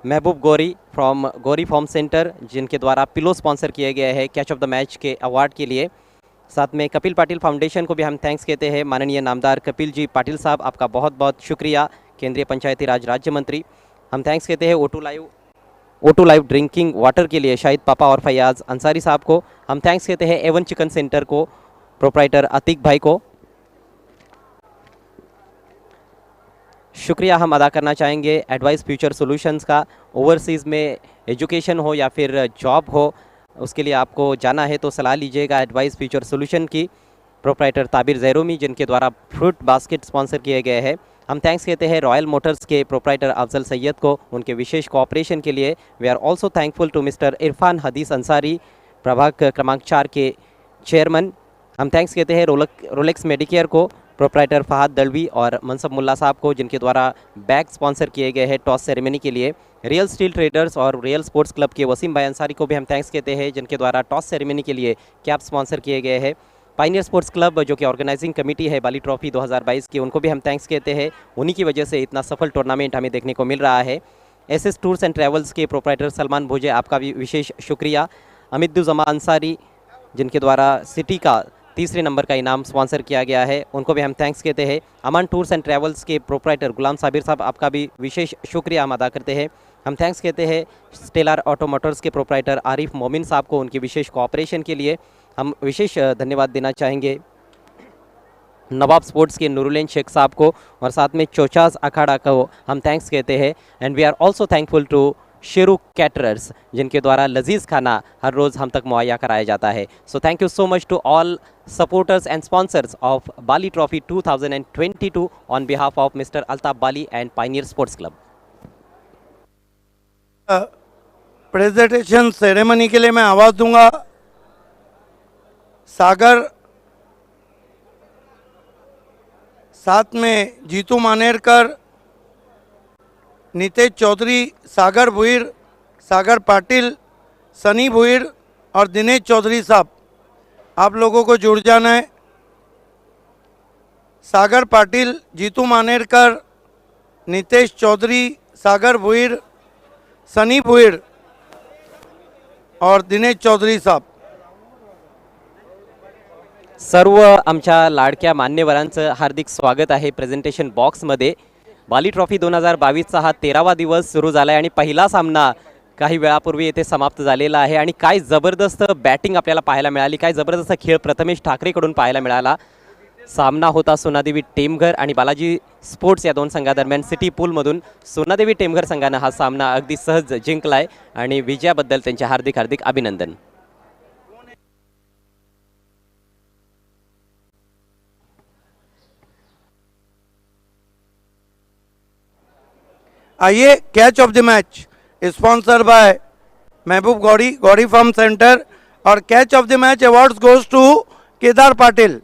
Mehboob Gauri from Gauri form centre, जिनके द्वारा pillow sponsor किए गए हैं कैच ऑफ द मैच के अवार्ड के लिए। साथ में कपिल पाटिल फाउंडेशन को भी हम थैंक्स कहते हैं। माननीय नामदार कपिल जी पाटिल साहब, आपका बहुत बहुत शुक्रिया। केंद्रीय पंचायती राज राज्य मंत्री, हम थैंक्स कहते हैं ओटू लाइव ड्रिंकिंग वाटर के लिए शाहिद पापा और फैयाज अंसारी साहब को। हम थैंक्स कहते हैं एवन चिकन सेंटर को, प्रोप्राइटर अतीक भाई को। शुक्रिया हम अदा करना चाहेंगे एडवाइस फ्यूचर सॉल्यूशंस का। ओवरसीज़ में एजुकेशन हो या फिर जॉब हो, उसके लिए आपको जाना है तो सलाह लीजिएगा एडवाइस फ्यूचर सॉल्यूशन की। प्रोप्राइटर ताबिर जैरोमी, जिनके द्वारा फ्रूट बास्केट स्पॉन्सर किए गए हैं। हम थैंक्स कहते हैं रॉयल मोटर्स के प्रोप्राइटर अफजल सैयद को उनके विशेष कोऑपरेशन के लिए। We are also thankful to mister Irfan Hadis Ansari, प्रभाग क्रमांक 4 के चेयरमैन। हम थैंक्स कहते हैं रोलेक्स मेडिकेयर को, प्रोप्राइटर फहद दलवी और मनसब मुल्ला साहब को, जिनके द्वारा बैग स्पॉन्सर किए गए हैं टॉस सेरेमनी के लिए। रियल स्टील ट्रेडर्स और रियल स्पोर्ट्स क्लब के वसीम भाई अंसारी को भी हम थैंक्स कहते हैं, जिनके द्वारा टॉस सेरेमनी के लिए कैप स्पॉन्सर किए गए हैं। पाइनियर स्पोर्ट्स क्लब जो कि ऑर्गेनाइजिंग कमेटी है बाली ट्रॉफी 2022 की, उनको भी हम थैंक्स कहते हैं। उन्हीं की वजह से इतना सफल टूर्नामेंट हमें देखने को मिल रहा है। एसएस टूर्स एंड ट्रैवल्स के प्रोप्राइटर सलमान भोजे, आपका भी विशेष शुक्रिया। अमिदुज़मा अंसारी, जिनके द्वारा सिटी का 3 नंबर का इनाम स्पॉन्सर किया गया है, उनको भी हम थैंक्स कहते हैं। अमन टूर्स एंड ट्रैवल्स के प्रोप्राइटर गुलाम साबिर साहब, आपका भी विशेष शुक्रिया हम अदा करते हैं। हम थैंक्स कहते हैं स्टेलर ऑटो मोटर्स के प्रोप्राइटर आरिफ मोमिन साहब को उनकी विशेष कोऑपरेशन के लिए। हम विशेष धन्यवाद देना चाहेंगे नवाब स्पोर्ट्स के नूरुल्लैन शेख साहब को, और साथ में चोचास अखाड़ा को हम थैंक्स कहते हैं। And we are also thankful to Sheru caterers, जिनके द्वारा लजीज खाना हर रोज़ हम तक मुहैया कराया जाता है। So thank you so much to all supporters and sponsors of Bali trophy 2022 on behalf of mister Altaf Bali and pioneer sports club. Presentation ceremony के लिए मैं आवाज़ दूंगा सागर, साथ में जीतू मानेरकर, नितेश चौधरी, सागर भुईर, सागर पाटिल, सनी भुईर और दिनेश चौधरी साहब, आप लोगों को जुड़ जाना है। सागर पाटिल, जीतू मानेरकर, नितेश चौधरी, सागर भुईर, सनी भुईर और दिनेश चौधरी साहब, सर्व आमच्या लाडक्या मान्यवरांचं हार्दिक स्वागत आहे प्रेझेंटेशन बॉक्समध्ये। बाली ट्रॉफी 2022चा हा 13वा दिवस सुरू झाला आहे आणि पहिला सामना काही वेळापूर्वी येथे समाप्त झालेला आहे। आणि काय जबरदस्त बॅटिंग आपल्याला पाहायला मिळाली, काय जबरदस्त खेळ प्रथमेश ठाकरेकडून पाहायला मिळाला। सामना होता सोनादेवी टेमघर आणि बालाजी स्पोर्ट्स या दोन संघादरम्यान। सिटी पूलमधून सोनादेवी टेमघर संघानं हा सामना अगदी सहज जिंकलाय आणि विजयाबद्दल त्यांचे हार्दिक हार्दिक अभिनंदन। आइए catch of the match sponsor by Mehboob Gauri, Gauri farm centre, और catch of the match awards goes to Kedar Patil.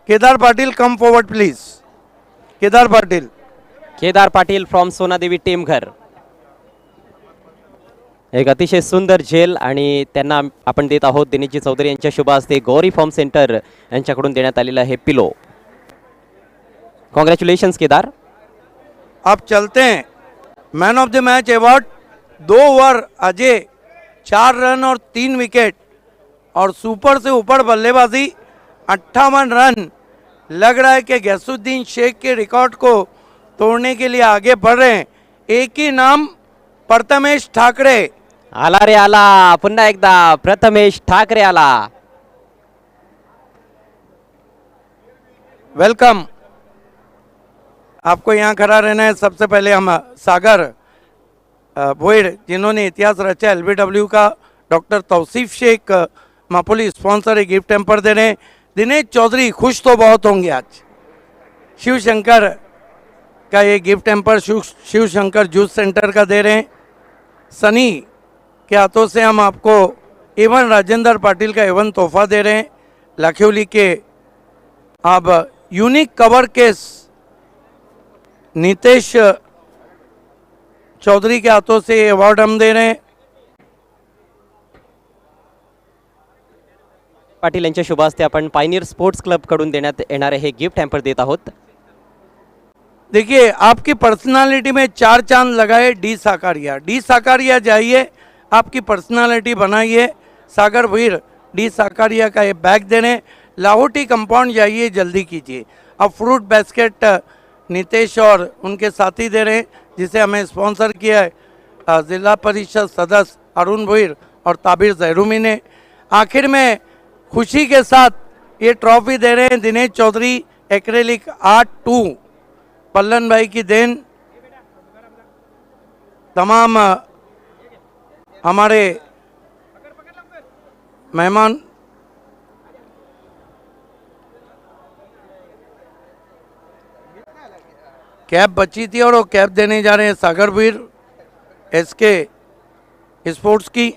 Kedar Patil come forward please. Kedar Patil from Sonadevi Temghar. एक अतिशय सुंदर झेल आणि त्यांना आपण देत आहोत दिनेशजी चौधरी यांच्या शुभ हस्ते गौरी फॉर्म सेंटर यांच्याकडून देण्यात आलेला आहे पिलो। कॉन्ग्रॅच्युलेशन्स केदार। अब चलते हैं man of the match award. 2 over Ajay, 4 run और 3 विकेट और सुपर से ऊपर बल्लेबाजी, 58 रन। लग रहा है कि गैसुद्दीन शेख के रिकॉर्ड को तोड़ने के लिए आगे बढ़ रहे हैं। एक ही नाम, प्रथमेश ठाकरे। आला रे आला, पुन्हा एकदा प्रथमेश ठाकरे आला। वेलकम। आपको यहाँ खड़ा रहना है। सबसे पहले हम सागर भोइड, जिन्होंने इतिहास रचा एलबीडब्ल्यू का, डॉक्टर तौसीफ शेख मापुली स्पॉन्सर एक गिफ्ट टेम्पर दे रहे हैं। दिनेश चौधरी खुश तो बहुत होंगे आज। शिव शंकर का ये गिफ्ट टेम्पर शिव शंकर जूस सेंटर का दे रहे हैं। सनी के हाथों से हम आपको एवन राजेंद्र पाटिल का एवन तोहफा दे रहे हैं। लाखियोली के अब यूनिक कवर केस नितेश चौधरी के हाथों से अवार्ड हम दे रहे हैं। पाटील यांच्या शुभ हस्ते आपण पायनियर स्पोर्ट्स क्लब कडून देण्यात येणारे हे गिफ्ट हॅम्पर देत आहोत। देखिए आपकी पर्सनालिटी में 4 चांद लगाए डी साकारिया। डी साकारिया जाइए, आपकी पर्सनालिटी बनाइए। सागर भीर डी साकारिया का ये बैग देने। लाहौटी कंपाउंड जाइए, जल्दी कीजिए। अब फ्रूट बास्केट नितेश और उनके साथी दे रहे हैं, जिसे हमें स्पॉन्सर किया है जिला परिषद सदस्य अरुण भोईर और ताबिर जहरूमी ने। आखिर में खुशी के साथ ये ट्रॉफी दे रहे हैं दिनेश चौधरी एक्रेलिक आर्ट 2, पल्लन भाई की देन। तमाम हमारे मेहमान कैप बची थी और वो कैप देने जा रहे हैं सागर वीर एसके स्पोर्ट्स की।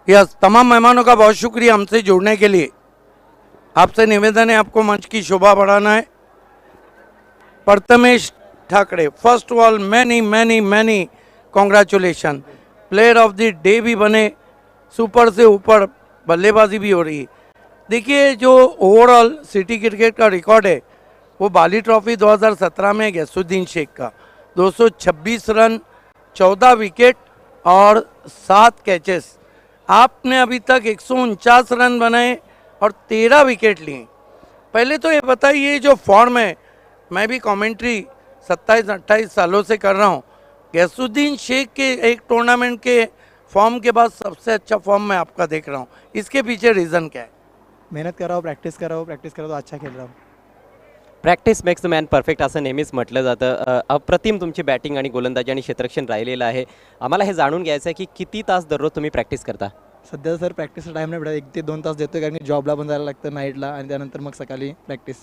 यस, तमाम मेहमानों का बहुत शुक्रिया हमसे जुड़ने के लिए। आपसे निवेदन है, आपको मंच की शोभा बढ़ाना है। Prathamesh Thackeray, first of all मैनी मैनी मैनी congratulation. Player of the day भी बने, सुपर से ऊपर बल्लेबाजी भी हो रही है। देखिए जो ओवरऑल सिटी क्रिकेट का रिकॉर्ड है वो बाली ट्रॉफी 2017 में गैसुद्दीन शेख का 226 रन, 14 विकेट और 7 कैचेस। आपने अभी तक 149 रन बनाए और 13 विकेट लिए। पहले तो ये बताइए जो फॉर्म है, मैं भी कमेंट्री 27-28 सालों से कर रहा हूँ, गैसुद्दीन शेख के एक टूर्नामेंट के फॉर्म के बाद सबसे अच्छा फॉर्म मैं आपका देख रहा हूँ। इसके पीछे रीज़न क्या है? मेहनत कर रहा हूँ, प्रॅक्टिस कर रहा हूँ, प्रॅक्टिस कर रहा हूँ, अच्छा खेळ रहा हूँ। Practice makes the man perfect असं नेहमीच म्हटलं जातं. अप्रतिम तुमची बॅटिंग आणि गोलंदाजी आणि क्षेत्ररक्षण राहिलेलं आहे. आम्हाला हे जाणून घ्यायचं आहे की किती तास दररोज तुम्ही प्रॅक्टिस करता? सध्या सर प्रॅक्टिसचा टाईम नाही भेटत, 1 ते 2 तास देतोय कारण की जॉबला पण जायला लागतं नाईटला आणि त्यानंतर मग सकाळी प्रॅक्टिस।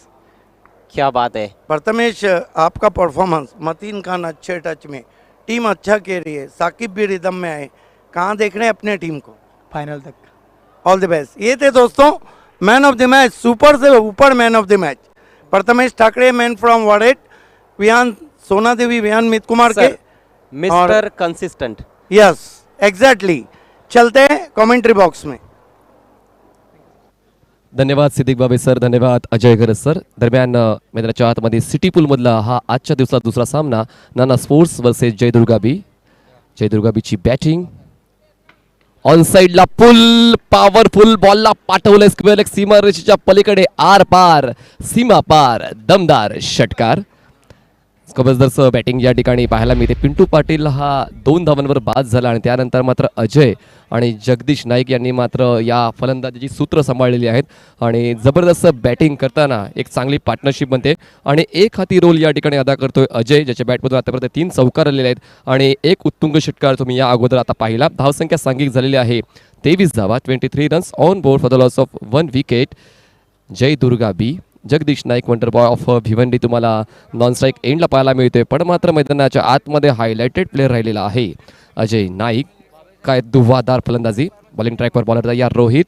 क्या बात है प्रथमेश, आपका परफॉर्मेंस, मतीन खान अच्छे टच में, टीम अच्छा खेल रही है, साकिब भी रिदम में आए, कहाँ देख रहे हैं अपने टीम को? फाइनल तक। All the best. ये थे दोस्तों man of the match, super से ऊपर man of the match Prathamesh Thackeray, man from वाडेट, विहान सोना देवी, विहान मित कुमार के मिस्टर कंसिस्टेंट। Yes exactly. चलते हैं कमेंट्री बॉक्स में। धन्यवाद सिद्दीक बाबे सर, धन्यवाद अजय गरज सर। दरम्यान मैदानाच्या आतमध्ये सिटी पूलमधला हा आजच्या दिवसात दुसरा सामना, नाना स्पोर्ट्स वर्सेस जयदुर्गा बी। जयदुर्गा बीची बॅटिंग, ऑन साइडला पुल, पॉवरफुल बॉलला पाठवलं स्क्वेअर लेग सीमा रेषेच्या पलीकडे, आर पार सीमा पार, दमदार षटकार। जबरदस्त बॅटिंग या ठिकाणी पाहायला मिळते। पिंटू पाटील हा 2 धावांवर बाद झाला आणि त्यानंतर मात्र अजय आणि जगदीश नाईक यांनी मात्र या फलंदाजीची सूत्र सांभाळलेली आहेत आणि जबरदस्त बॅटिंग करताना एक चांगली पार्टनरशिप बनते आणि एक हाती रोल या ठिकाणी अदा करतोय अजय, ज्याच्या बॅटमधून आतापर्यंत 3 चौकार आलेले आहेत आणि एक उत्तुंग षटकार तुम्ही या अगोदर आता पाहिला। धावसंख्या सांघिक झालेली आहे 23 धावा, 23 runs on board for the loss of 1 wicket. Jaydurga B, Jagdish Naik wonder boy of Bhiwandi तुम्हाला नॉन स्ट्राईक एंडला पाहायला मिळतोय, पण मात्र मैदानाच्या आतमध्ये हायलाइटेड प्लेअर राहिलेला आहे अजय नाईक। काय दुवादार फलंदाजी, बॉलिंग ट्रॅकवर बॉलर तयार रोहित,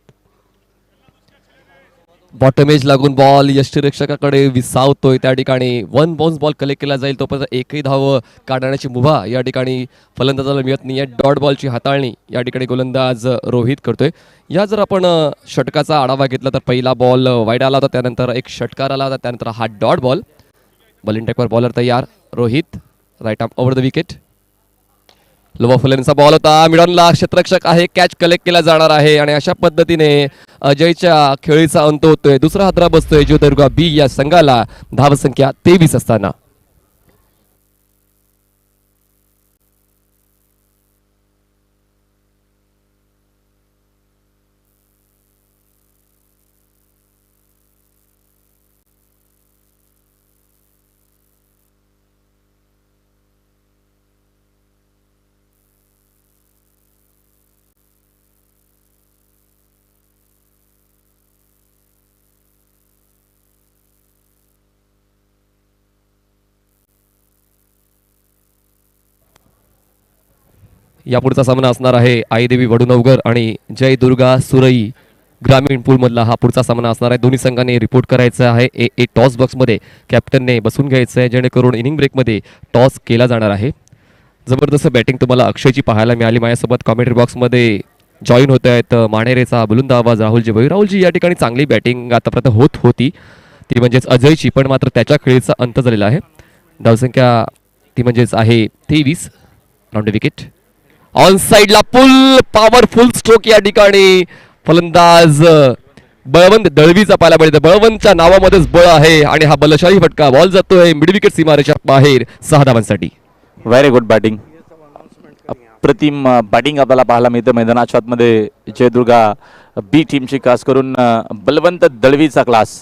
बॉटम एज लागून बॉल यष्टिरक्षकाकडे विसावतोय, त्या ठिकाणी 1 बाउन्स बॉल कलेक्ट केला जाईल, तोपर्यंत एकही धाव काढण्याची मुभा या ठिकाणी फलंदाजाला मिळत नाही आहे। डॉट बॉलची हाताळणी या ठिकाणी गोलंदाज रोहित करतोय। या जर आपण षटकाचा आढावा घेतला तर पहिला बॉल वाईड आला होता, त्यानंतर एक षटकार आला होता, त्यानंतर हा डॉट बॉल। बॉलिंग ट्रॅकवर बॉलर तयार Rohit, right arm over the wicket. लोवा फुलेंचा बॉल होता, मिडॉनला क्षेत्ररक्षक आहे, कॅच कलेक्ट केला जाणार आहे आणि अशा पद्धतीने अजयच्या खेळीचा अंत होतोय। दुसरा हादरा बसतोय जयदुर्गा बी या संघाला, धावसंख्या 23 असताना। यापुढचा सामना असणार आहे आईदेवी वडुनवगर आणि जय दुर्गा सुरई ग्रामीण पूलमधला हा पुढचा सामना असणार आहे। दोन्ही संघांनी रिपोर्ट करायचा आहे। ए टॉस बॉक्समध्ये कॅप्टनने बसून घ्यायचं आहे जेणेकरून इनिंग ब्रेकमध्ये टॉस केला जाणार आहे। जबरदस्त बॅटिंग तुम्हाला अक्षयची पाहायला मिळाली. माझ्यासोबत कॉमेंट्री बॉक्समध्ये जॉईन होत आहेत माणेरेचा बुलंद आवाज राहुलजी भोई. राहुलजी या ठिकाणी चांगली बॅटिंग आतापर्यंत होत होती, ती म्हणजेच अजयची, पण मात्र त्याच्या खेळीचा अंत झालेला आहे. धावसंख्या ती म्हणजेच आहे 23. राऊंड विकेट ऑन साईडला पुल पॉवरफुल स्ट्रोक या ठिकाणी फलंदाज बळवंत दळवीचा पाहायला मिळते. बळवंतच्या नावामध्येच बळ आहे आणि हा बलशाही फटका. बॉल जातोय मिड विकेट सीमारेच्या बाहेर 6 धावांसाठी. व्हेरी गुड बॅटिंग, अप्रतिम बॅटिंग आपल्याला पाहायला मिळतं मैदानाच्या आतमध्ये. जयदुर्गा बी टीमची खास करून बलवंत दळवीचा क्लास.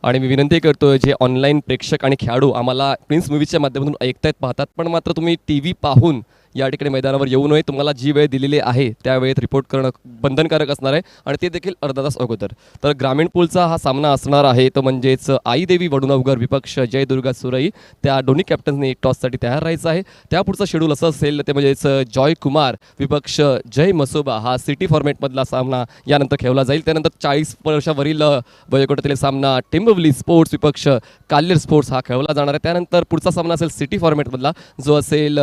आणि मी विनंती करतोय जे ऑनलाईन प्रेक्षक आणि खेळाडू आम्हाला प्रिन्स मूवीजच्या माध्यमातून ऐकतायत पाहतात, पण मात्र तुम्ही टी व्ही पाहून या ठिकाणी मैदानावर येऊ नये. तुम्हाला जी वेळ दिलेली आहे त्या वेळेत रिपोर्ट करणं बंधनकारक असणार आहे आणि ते देखील अर्धा तास अगोदर. तर ग्रामीण पूलचा हा सामना असणार आहे तो म्हणजेच आईदेवी वडुणवगर विपक्ष जयदुर्गा सुरई. त्या दोन्ही कॅप्टन्सनी टॉससाठी तयार राहायचं आहे. त्या पुढचा शेड्यूल असं असेल ते म्हणजेच जॉय कुमार विपक्ष जय मसोबा हा सिटी फॉर्मॅटमधला सामना यानंतर खेळला जाईल. त्यानंतर 40 वर्षावरील वयोगटातील सामना टिंबवली स्पोर्ट्स विपक्ष काल्हेर स्पोर्ट्स हा खेळला जाणार आहे. त्यानंतर पुढचा सामना असेल सिटी फॉर्मॅटमधला जो असेल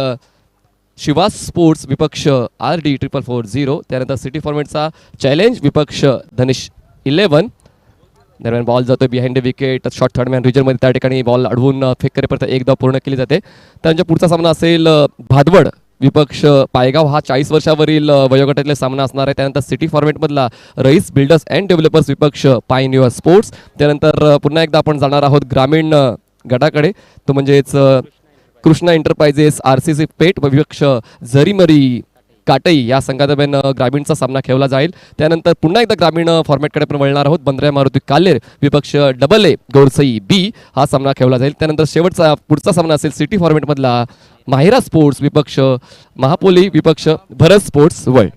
शिवास स्पोर्ट्स विपक्ष RD 4440. त्यानंतर सिटी फॉर्मॅटचा चॅलेंज विपक्ष धनेश 11. दरम्यान बॉल जातोय behind the wicket short third man रिजनमध्ये. त्या ठिकाणी बॉल अडवून फेक करेपर्यंत एक धाव पूर्ण केली जाते. त्यांच्या पुढचा सामना असेल भादवड विपक्ष पायगाव हा 40 वर्षावरील वयोगटातला सामना असणार आहे. त्यानंतर सिटी फॉर्मॅटमधला रईस बिल्डर्स अँड डेव्हलपर्स विपक्ष पायनियर स्पोर्ट्स. त्यानंतर पुन्हा एकदा आपण जाणार आहोत ग्रामीण गटाकडे, तो म्हणजेच कृष्णा एंटरप्राइजेस RCC पेठ विपक्ष जरीमरी काटई या संघादरम्यान ग्रामीणचा सामना खेळला जाईल. त्यानंतर पुन्हा एकदा ग्रामीण फॉर्मॅटकडे आपण वळणार आहोत. बंद्र्या मारुती काल्हेर विपक्ष AA गोरसई B हा सामना खेळला जाईल. त्यानंतर शेवटचा पुढचा सामना असेल सिटी फॉर्मॅटमधला माहिरा स्पोर्ट्स विपक्ष महापोली विपक्ष भरत स्पोर्ट्स वळ.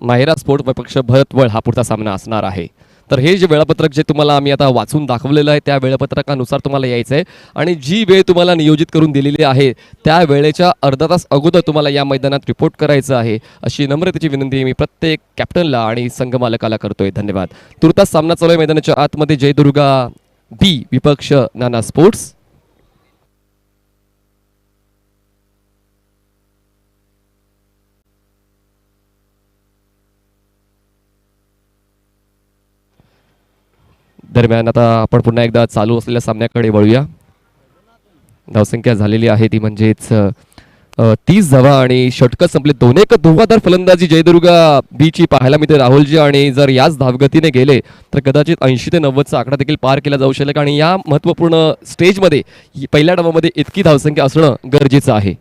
माहिरा स्पोर्ट्स विपक्ष भरत वळ हा पुढचा सामना असणार आहे. तर हे जे वेळापत्रक जे तुम्हाला आम्ही आता वाचून दाखवलेलं आहे त्या वेळापत्रकानुसार तुम्हाला यायचं आहे आणि जी वेळ तुम्हाला नियोजित करून दिलेली आहे त्या वेळेच्या अर्धा तास अगोदर तुम्हाला या मैदानात रिपोर्ट करायचं आहे अशी नम्रतेची विनंती मी प्रत्येक कॅप्टनला आणि संघमालकाला करतोय. धन्यवाद. तुर्तास सामना चालू आहे मैदानाच्या आतमध्ये जयदुर्गा B विपक्ष नाना स्पोर्ट्स. दरम्यान आता आपण पुन्हा एकदा चालू असलेल्या सामन्याकडे वळूया. धावसंख्या झालेली आहे ती म्हणजेच 30 धावा आणि षटकं संपले. 2-1 धोकादार फलंदाजी जयदुर्गा B ची पाहायला मिळते राहुलजी. आणि जर याच धावगतीने गेले तर कदाचित 80 ते 90 चा आकडा देखील पार केला जाऊ शकेल आणि या महत्त्वपूर्ण स्टेजमध्ये पहिल्या डावामध्ये इतकी धावसंख्या असणं गरजेचं आहे.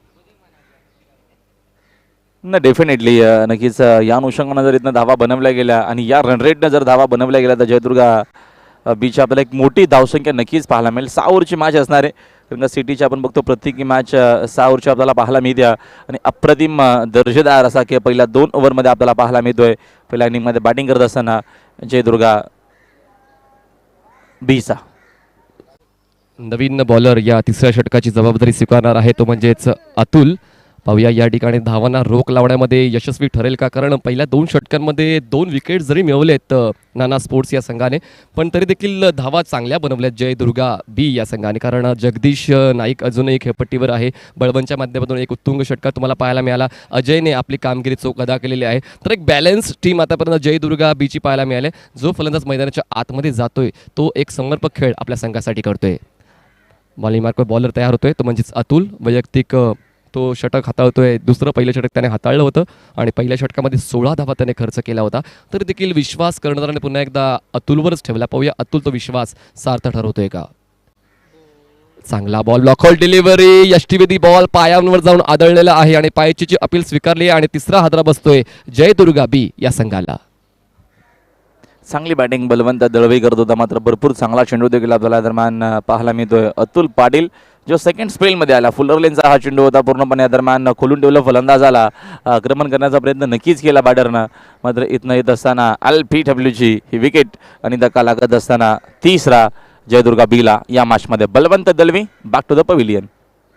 ना डेफिनेटली नक्कीच या अनुषंगानं जर इथनं धावा बनवल्या गेल्या आणि या रन रेटनं जर धावा बनवल्या गेल्या तर जयदुर्गा बीची आपल्याला एक मोठी धावसंख्या नक्कीच पाहायला मिळेल. 6 ओव्हरची मॅच असणार आहे कारण का सिटीची आपण बघतो प्रत्येकी मॅच 6 ओव्हरची आपल्याला पाहायला मिळते आणि अप्रतिम दर्जेदार असा की पहिल्या 2 ओव्हरमध्ये आपल्याला पाहायला मिळतोय. पहिल्या इनिंगमध्ये बॅटिंग करत असताना जयदुर्गा बीचा नवीन बॉलर या तिसऱ्या षटकाची जबाबदारी स्वीकारणार आहे तो म्हणजेच अतुल. पाहूया या ठिकाणी धावांना रोख लावण्यामध्ये यशस्वी ठरेल का, कारण पहिल्या 2 षटकांमध्ये 2 विकेट जरी मिळवलेत नाना स्पोर्ट्स या संघाने पण तरी देखील धावा चांगल्या बनवल्यात जयदुर्गा B या संघाने. कारण जगदीश नाईक अजूनही खेळपट्टीवर आहे. बळवंतच्या माध्यमातून एक उत्तुंग षटकार तुम्हाला पाहायला मिळाला. अजयने आपली कामगिरी चोख अदा केलेली आहे. तर एक बॅलन्स टीम आतापर्यंत जयदुर्गा B ची पाहायला मिळाली. जो फलंदाज मैदानाच्या आतमध्ये जातोय तो एक समर्पक खेळ आपल्या संघासाठी करतोय. बॉलिंग मार्कवर बॉलर तयार होतोय तो म्हणजेच अतुल. वैयक्तिक तो षटक हाताळतोय. दुसरं पहिलं षटक त्याने हाताळलं होतं आणि पहिल्या षटकामध्ये 16 धावा त्याने खर्च केला होता. तरी देखील विश्वास कर्णधाराने पुन्हा एकदा अतुलवरच ठेवला. पाहूया अतुल तो विश्वास सार्थ ठरवतोय का. चांगला बॉल ब्लॉकहोल डिलिव्हरी. यष्टीवेदी बॉल पायांवर जाऊन आदळलेला आहे आणि पायचीची अपील स्वीकारली आणि तिसरा हादरा बसतोय जयदुर्गा B या संघाला. चांगली बॅटिंग बलवंत दळवी करत होता मात्र भरपूर चांगला चेंडू देखील आपल्याला दरम्यान पाहायला मिळतोय. अतुल पाटील जो सेकंड स्पेलमध्ये आला. फुलर लेनचा हा चेंडू होता पूर्णपणे दरम्यान खोलून ठेवलं फलंदाजाला. आक्रमण करण्याचा प्रयत्न नक्कीच केला बॅटरनं मात्र इथनं येत असताना LPWची ही विकेट आणि धक्का लागत असताना तिसरा जयदुर्गा Bला या मॅचमध्ये. Balwant Dalvi back to the pavilion.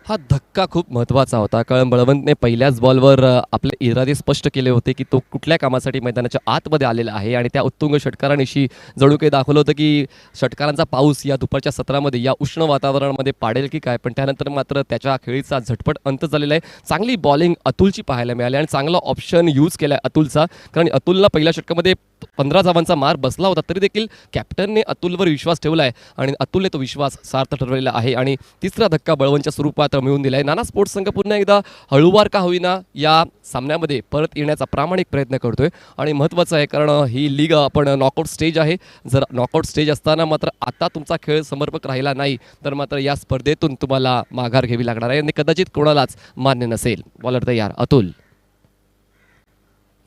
हा धक्का खूप महत्त्वाचा होता, कारण बळवंतने पहिल्याच बॉलवर आपले इरादे स्पष्ट केले होते की तो कुठल्या कामासाठी मैदानाच्या आतमध्ये आलेला आहे आणि त्या उत्तुंग षटकारानिशी जणू काही दाखवलं होतं की षटकारांचा पाऊस या दुपारच्या सत्रामध्ये या उष्ण वातावरणामध्ये पाडेल की काय. पण त्यानंतर मात्र त्याच्या खेळीचा झटपट अंत झालेला आहे. चांगली बॉलिंग अतुलची पाहायला मिळाली आणि चांगला ऑप्शन यूज केला आहे अतुलचा, कारण अतुलला पहिल्या षटकामध्ये 15 धावांचा मार बसला होता, तरी देखील कॅप्टनने अतुलवर विश्वास ठेवला आहे आणि अतुलने तो विश्वास सार्थ ठरवलेला आहे आणि तिसरा धक्का बळवंतच्या स्वरूपात मिळवून दिला आहे. नाना स्पोर्ट्स संघ पुन्हा एकदा हळूवार का होईना या सामन्यामध्ये परत येण्याचा प्रामाणिक प्रयत्न करतोय आणि महत्त्वाचं आहे, कारण ही लीग आपण नॉकआउट स्टेज आहे. जर नॉकआउट स्टेज असताना मात्र आता तुमचा खेळ समर्पक राहिला नाही तर मात्र या स्पर्धेतून तुम्हाला माघार घ्यावी लागणार आहे आणि कदाचित कोणालाच मान्य नसेल. बॉलर तयार, अतुल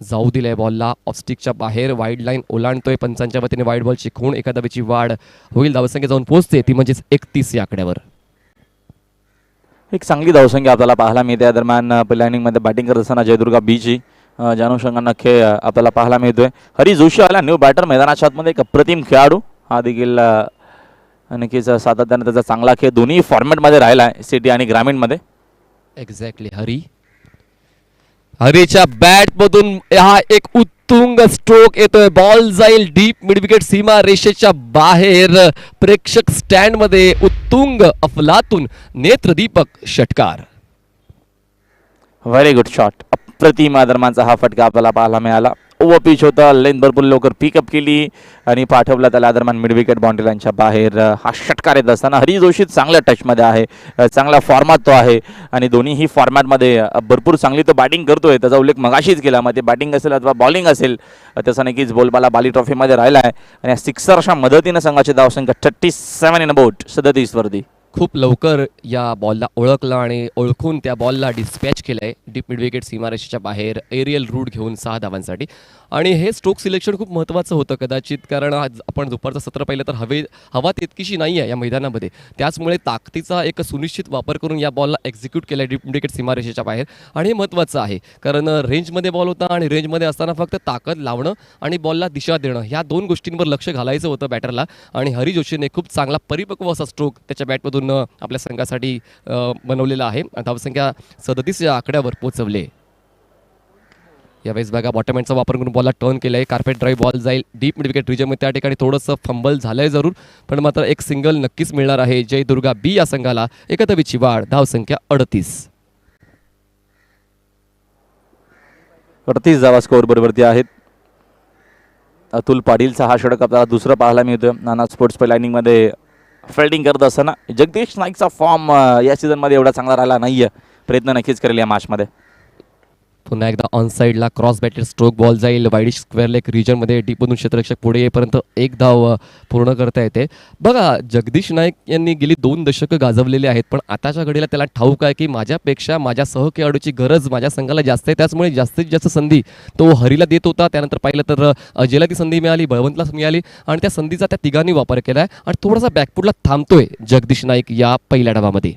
जाऊ दिलंय बॉलला ऑफस्टिकच्या बाहेर, वाईड लाईन ओलांडतोय. पंचांच्या वतीने वाईड बॉलची खूण, एका धावेची वाढ होईल, धावसंख्या जाऊन पोहोचते ती म्हणजेच 31 या आकड्यावर. एक चांगली धावसंख्या आपल्याला पाहायला मिळते. या दरम्यान पहिल्या इनिंगमध्ये बॅटिंग करत असताना जयदुर्गा बीची ज्या अनुषंगानं खेळ आपल्याला पाहायला मिळतोय. हरी जोशी आला न्यू बॅटर मैदानाच्या आतमध्ये, एक अप्रतिम खेळाडू. हा देखील नक्कीच सातत्याने त्याचा चांगला खेळ दोन्ही फॉर्मॅटमध्ये राहिला आहे, सिटी आणि ग्रामीणमध्ये. एक्झॅक्टली हरीच्या बॅट मधून हा एक उत्तुंग स्ट्रोक येतोय, बॉल जाईल डीप मिड विकेट सीमा रेषेच्या बाहेर. प्रेक्षक स्टँड मध्ये उत्तुंग अफलातून नेत्रदीपक षटकार. व्हेरी गुड शॉट, अप्रतिम दरम्यानचा हा फटका आपल्याला पाहायला मिळाला. ओव्हर पिच होता, लेन भरपूर लवकर पिकअप केली आणि पाठवला त्याला दरम्यान मिड विकेट बाउंड्री लाईनच्या बाहेर. हा षटकार येत असताना हरी जोशी चांगल्या टचमध्ये आहे, चांगला फॉर्मात तो आहे आणि दोन्हीही फॉर्मॅटमध्ये भरपूर चांगली तो बॅटिंग करतोय. त्याचा उल्लेख मगाशीच केला, मग ते बॅटिंग असेल अथवा बॉलिंग असेल त्याचा नक्कीच बोलबाला बाली ट्रॉफीमध्ये राहिला आहे आणि या सिक्सरच्या मदतीनं संघाची धावसंख्या 37 इन अबाउट 37 वरती. खूप लवकर या बॉलला ओळखलं आणि ओळखून त्या बॉलला डिस्पॅच केलंय डीप मिड विकेट सीमारेषेच्या बाहेर एरियल रूट घेऊन 6 धावांसाठी. आणि हे स्ट्रोक सिलेक्शन खूप महत्त्वाचं होतं कदाचित, कारण आज आपण दुपारचं सत्र पाहिलं तर हवा तितकीशी नाही आहे या मैदानामध्ये, त्याचमुळे ताकदीचा एक सुनिश्चित वापर करून या बॉलला एक्झिक्यूट केला डीप मिड विकेट सीमारेषेच्या बाहेर. आणि हे महत्त्वाचं आहे, कारण रेंजमध्ये बॉल होता आणि रेंजमध्ये असताना फक्त ताकद लावणं आणि बॉलला दिशा देणं ह्या 2 गोष्टींवर लक्ष घालायचं होतं बॅटरला. आणि हरी जोशीने खूप चांगला परिपक्व असा स्ट्रोक त्याच्या बॅटमधून आपल्या संघासाठी बनवलेला आहे. धावसंख्या 37 या आकड्यावर पोहोचवले. यावेळेस बघा बॉटम एंडचा वापर करून बॉलला टर्न केला आहे, कार्पेट ड्राईव्ह बॉल जाईल डीप मिड विकेट रिजनमध्ये. त्या ठिकाणी थोडंसं फंबल झालंय जरूर, पण मात्र एक सिंगल नक्कीच मिळणार आहे जयदुर्गा बी या संघाला. एका धावेची वाढ, धावसंख्या 38. 38 धावा स्कोअर बरोबरती आहेत. अतुल पाटीलचा हा षटक आपल्याला दुसरं पाहायला मिळतोय. नाना स्पोर्ट्स पहिल्या इनिंगमध्ये फिल्डिंग करत असताना जगदीश नाईकचा फॉर्म या सीझनमध्ये एवढा चांगला राहिला नाहीये, प्रयत्न नक्कीच करेल या मॅचमध्ये. पुन्हा एकदा ऑन साईडला क्रॉस बॅटेड स्ट्रोक बॉल जाईल वाईडिश स्क्वेअर लेग रिजनमध्ये, डीपमधून क्षेत्ररक्षक पुढे येईपर्यंत एक धाव पूर्ण करता येते. बघा जगदीश नाईक यांनी गेली 2 दशकं गाजवलेली आहेत, पण आताच्या घडीला त्याला ठाऊक आहे की माझ्यापेक्षा माझ्या सहखेळाडूची गरज माझ्या संघाला जास्त आहे, त्याचमुळे जास्तीत जास्त संधी तो हरीला देत होता. त्यानंतर पाहिलं तर अजयला ती संधी मिळाली, बळवंतला मिळाली आणि त्या संधीचा त्या तिघांनी वापर केला आहे आणि थोडासा बॅकफुटला थांबतोय जगदीश नाईक या पहिल्या डावामध्ये.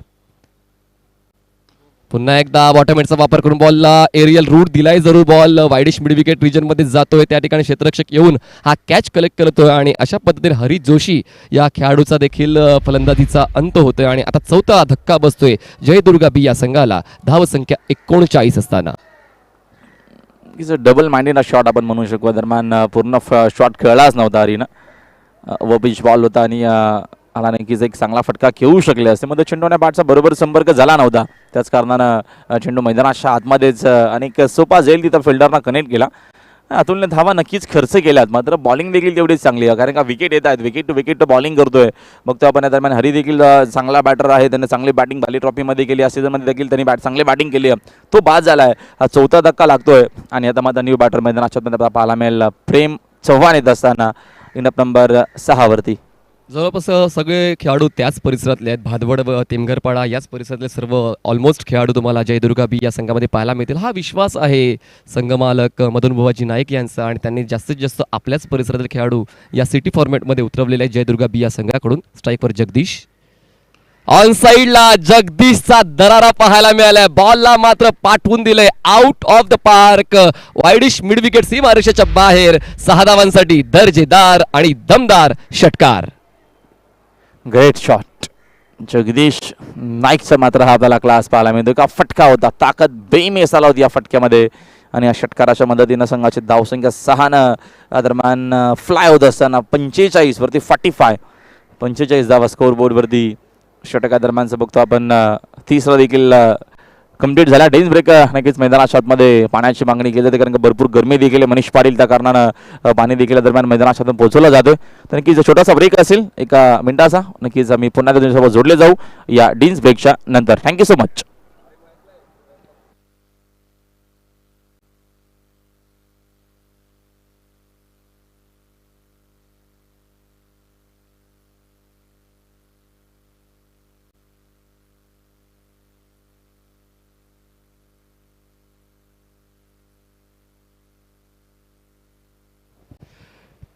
पुन्हा एकदा बॉटम एंडचा वापर करून बॉलला एरियल रूट दिलाय जरूर, बॉल वाईडिश मिड विकेट रिजनमध्ये जातोय. त्या ठिकाणी क्षेत्ररक्षक येऊन हा कॅच कलेक्ट करतोय आणि अशा पद्धतीने हरी जोशी या खेळाडूचा देखील फलंदाजीचा अंत होतोय आणि आता 4था धक्का बसतोय जयदुर्गा बी या संघाला. धावसंख्या 39 असताना. डबल माइंडेड शॉट आपण म्हणू शकू. दरम्यान पूर्ण शॉट खेळलाच नव्हता हरीनं, व पिच बॉल होता आणि आला नक्कीच एक चांगला फटका खेळू शकले असते, मध्ये चेंडूने बॅटचा बरोबर संपर्क झाला नव्हता, त्याच कारणानं चेंडू मैदानाच्या आतमध्येच अनेक सोपा जाईल तिथं फिल्डरना कनेक्ट केला. अतुलने धावा नक्कीच खर्च केल्यात, मात्र बॉलिंग देखील तेवढीच चांगली आहे, कारण का विकेट येत आहेत, विकेट टू विकेट बॉलिंग करतोय. बघतो आपण या दरम्यान हरी देखील चांगला बॅटर आहे, त्याने चांगली बॅटिंग बाली ट्रॉफीमध्ये केली, या सीझनमध्ये देखील त्यांनी चांगली बॅटिंग केली आहे, तो बाद झाला आहे. हा 4था धक्का लागतोय आणि आता मात्र न्यू बॅटर मैदानाच्या पाहायला मिळेल प्रेम चव्हाण येत असताना इनअप नंबर 6 वरती. जवळपास सगळे खेळाडू त्याच परिसरातले आहेत, भादवड व तेमघरपाडा याच परिसरातले सर्व ऑलमोस्ट खेळाडू तुम्हाला जयदुर्गा बी या संघामध्ये पाहायला मिळतील. हा विश्वास आहे संघमालक मदन बुवाजी नाईक यांचा आणि त्यांनी जास्तीत जास्त आपल्याच परिसरातील खेळाडू या सिटी फॉर्मॅटमध्ये उतरवलेले आहेत जयदुर्गा बी या संघाकडून. स्ट्राईकवर जगदीश, ऑन साईडला जगदीशचा दरारा पाहायला मिळालाय, बॉलला मात्र पाठवून दिलंय out of the park, widish mid wicket सीमारेषेच्या बाहेर. 6 धावांसाठी दर्जेदार आणि दमदार षटकार. ग्रेट शॉट, जगदीश नाईकचा मात्र हा आपल्याला क्लास पाहायला मिळतो. का फटका होता, ताकद बेमिसाल होती या फटक्यामध्ये आणि या षटकाराच्या मदतीनं संघाची धावसंख्या 6 दरम्यान फ्लाय होत असताना 45 वरती 45 धावा स्कोअर बोर्डवरती षटका दरम्यानचं बघतो आपण. तिसरा देखील कंप्लीट झाला. डेन्स ब्रेक नक्कीच मैदानाच्या आतमध्ये पाण्याची मागणी केली जाते कारण का भरपूर गरमी देखील मनीष पाटील त्या कारणानं पाणी देखील दरम्यान मैदानाच्या आतून पोहोचवलं जातं. तर नक्कीच छोटासा ब्रेक असेल 1 मिनिटाचा. नक्कीच आम्ही पुन्हा तुमच्यासोबत जोडले जाऊ या डेन्स ब्रेकच्या नंतर. Thank you so much.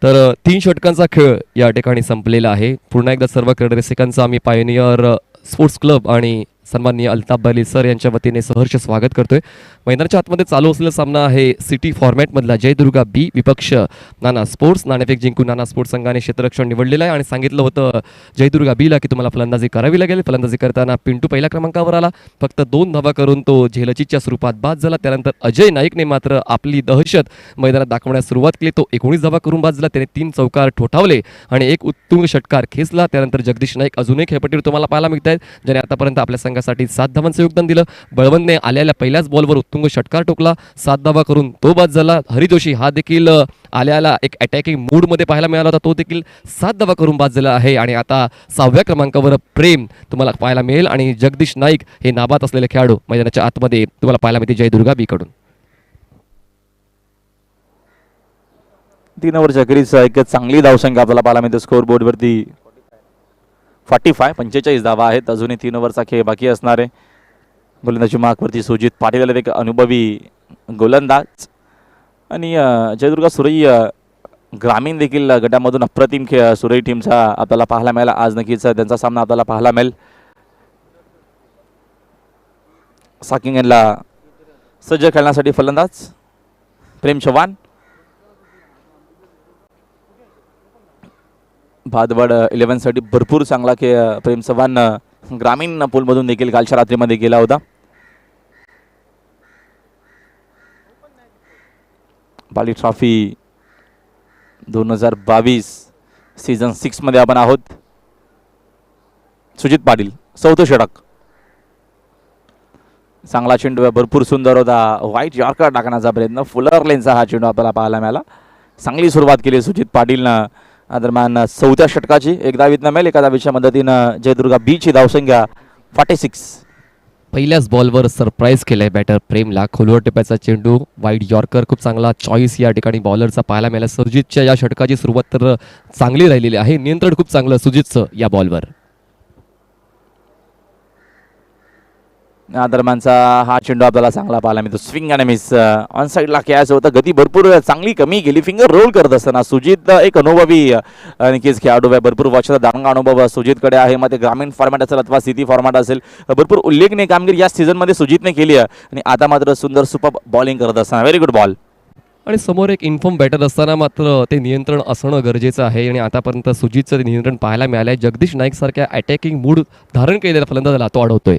तर 3 षटकांचा खेळ या ठिकाणी संपलेला आहे. पुन्हा एकदा सर्व क्रीडा रसिकांचं आम्ही पायोनियर स्पोर्ट्स क्लब आणि सन्माननीय अल्ताफ अली सर यांच्या वतीने सहर्ष स्वागत करतोय. मैदानाच्या आतमध्ये चालू असलेला सामना आहे सिटी फॉर्मॅटमधला जयदुर्गा बी विपक्ष नाना स्पोर्ट्स. नाणेफेक जिंकून नाना स्पोर्ट्स संघाने क्षेत्ररक्षण निवडलेलं आहे आणि सांगितलं होतं जयदुर्गा बीला की तुम्हाला फलंदाजी करावी लागेल. फलंदाजी करताना पिंटू पहिल्या क्रमांकावर आला. फक्त 2 धावा करून तो झेलचीच्या स्वरूपात बाद झाला. त्यानंतर अजय नाईकने मात्र आपली दहशत मैदानात दाखवण्यास सुरुवात केली. तो 19 धावा करून बाद झाला. त्याने 3 चौकार ठोठावले आणि एक उत्तुंग षटकार खेचला. त्यानंतर जगदीश नाईक अजून एक खेळपट्टीवर तुम्हाला पाहायला मिळत आहेत ज्याने आतापर्यंत आपल्या संघासाठी 7 धावांचं योगदान दिलं. बळवंतने आलेल्या पहिल्याच बॉलवर उत्तुंग षटकार ठोकला. 7 धावा करून तो बाद झाला. हरी जोशी हा देखील आल्याला एक अटॅकिंग मूडमध्ये पाहायला मिळाला होता. तो देखील 7 धावा करून बाद झाला आहे आणि आता 6व्या क्रमांकावर प्रेम तुम्हाला पाहायला मिळेल आणि जगदीश नाईक हे नाबाद असलेले खेळाडू मैदानाच्या आतमध्ये तुम्हाला पाहायला मिळते जयदुर्गा बी कडून. 3 ओव्हरच्या अखेरीस एक चांगली धावसंख्या आपल्याला पाहायला मिळते स्कोअर बोर्डवरती. 45 धावा आहेत. अजूनही 3 ओव्हरचा खेळ बाकी असणार आहे. गोलंदाजी मार्कवरती सुजित पाटील एक अनुभवी गोलंदाज आणि जयदुर्गा सुरई ग्रामीण देखील गटामधून अप्रतिम खेळ सुरई टीमचा आपल्याला पाहायला मिळाला. आज नक्कीच त्यांचा सामना आपल्याला पाहायला मिळेल. साकिंग यांना सज्ज खेळण्यासाठी फलंदाज प्रेम चव्हाण. भादवड 11 साठी भरपूर चांगला खेळ प्रेम चव्हाण ग्रामीण पूलमधून देखील कालच्या रात्रीमध्ये गेला होता. बाली ट्रॉफी 2022 सीझन 6 मध्ये आपण आहोत. सुजित पाटील 4थं षटक. चांगला चेंडू भरपूर सुंदर होता. व्हाईट यॉर्कर टाकण्याचा प्रयत्न फुलर लेनचा हा चेंडू आपल्याला पाहायला मिळाला. चांगली सुरुवात केली सुजित पाटीलनं. दरम्यान 4थ्या षटकाची 1 धावीतनं मिळेल. 1 धावीच्या मदतीनं जयदुर्गा बीची धावसंख्या 46. पहिल्याच बॉलवर सरप्राईज केलंय बॅटर प्रेमला. खोलवर टिप्याचा चेंडू वाईड यॉर्कर खूप चांगला चॉईस या ठिकाणी बॉलरचा पाहायला मिळाला. सुजितच्या या षटकाची सुरुवात तर चांगली राहिलेली आहे. नियंत्रण खूप चांगलं सुजितचं या बॉलवर. दरम्यानचा हा चेंडू आपल्याला चांगला पाहायला मिळतो. स्विंग आणि मिस ऑन साईडला कॅच होतं. गती भरपूर चांगली कमी गेली. फिंगर रोल करत असताना सुजित एक अनुभवी नक्कीच खेळाडू आहे. भरपूर वर्षाचा दांगा अनुभव सुजितकडे आहे. मग ते ग्रामीण फॉर्मॅट असेल अथवा सिटी फॉर्मॅट असेल भरपूर उल्लेखनीय कामगिरी या सीझनमध्ये सुजितने केली आहे आणि आता मात्र सुंदर सुपर बॉलिंग करत असताना व्हेरी गुड बॉल. आणि समोर एक इन्फॉर्म बॅटर असताना मात्र ते नियंत्रण असणं गरजेचं आहे आणि आतापर्यंत सुजितचं ते नियंत्रण पाहायला मिळालं आहे. जगदीश नाईक सारख्या अटॅकिंग मूड धारण केलेला फलंदाजाला तो अडवतोय.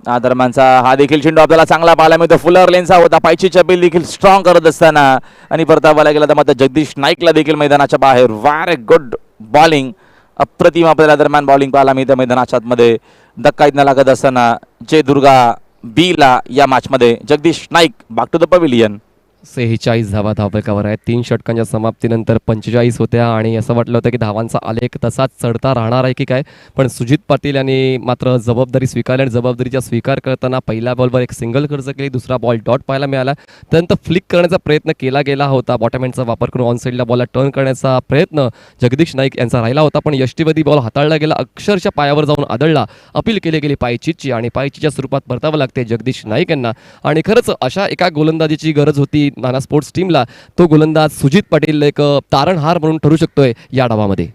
दरम्यानचा हा देखील चेंडू आपल्याला चांगला पाहायला मिळतो. फुलर लेनचा होता. पायची चपेल देखील स्ट्रॉंग करत असताना आणि परतावायला गेला तर मात्र जगदीश नाईकला देखील मैदानाच्या बाहेर. Very good bowling. अप्रतिम आपल्याला दरम्यान बॉलिंग पाहायला मिळतं मैदानाच्या आतमध्ये. धक्का इथनं लागत असताना जयदुर्गा बीला या मॅचमध्ये Jagdish Naik back to the pavilion. 46 धावा धावफलकावर आहेत. 3 षटकांच्या समाप्तीनंतर 45 होत्या आणि असं वाटलं होतं की धावांचा आलेख तसाच चढता राहणार आहे की काय. पण सुजित पाटील यांनी मात्र जबाबदारी स्वीकारली आणि जबाबदारीचा स्वीकार करताना पहिल्या बॉलवर एक सिंगल खर्च केली. दुसरा बॉल डॉट पाहायला मिळाला. त्यानंतर फ्लिक करण्याचा प्रयत्न केला गेला होता. बॉटम हँडचा वापर करून ऑन साईडला बॉलला टर्न करण्याचा प्रयत्न जगदीश नाईक यांचा राहिला होता. पण यष्टीवादी बॉल हाताळला गेला. अक्षरशः पायावर जाऊन आदळला. अपील केली गेली पायचीची आणि पायचीच्या स्वरूपात परतावं लागते जगदीश नाईक यांना. आणि खरंच अशा एका गोलंदाजीची गरज होती नाना स्पोर्ट्स टीमला. तो गोलंदाज सुजित पाटील एक तारणहार म्हणून ठरू शकतोय या डावामध्ये.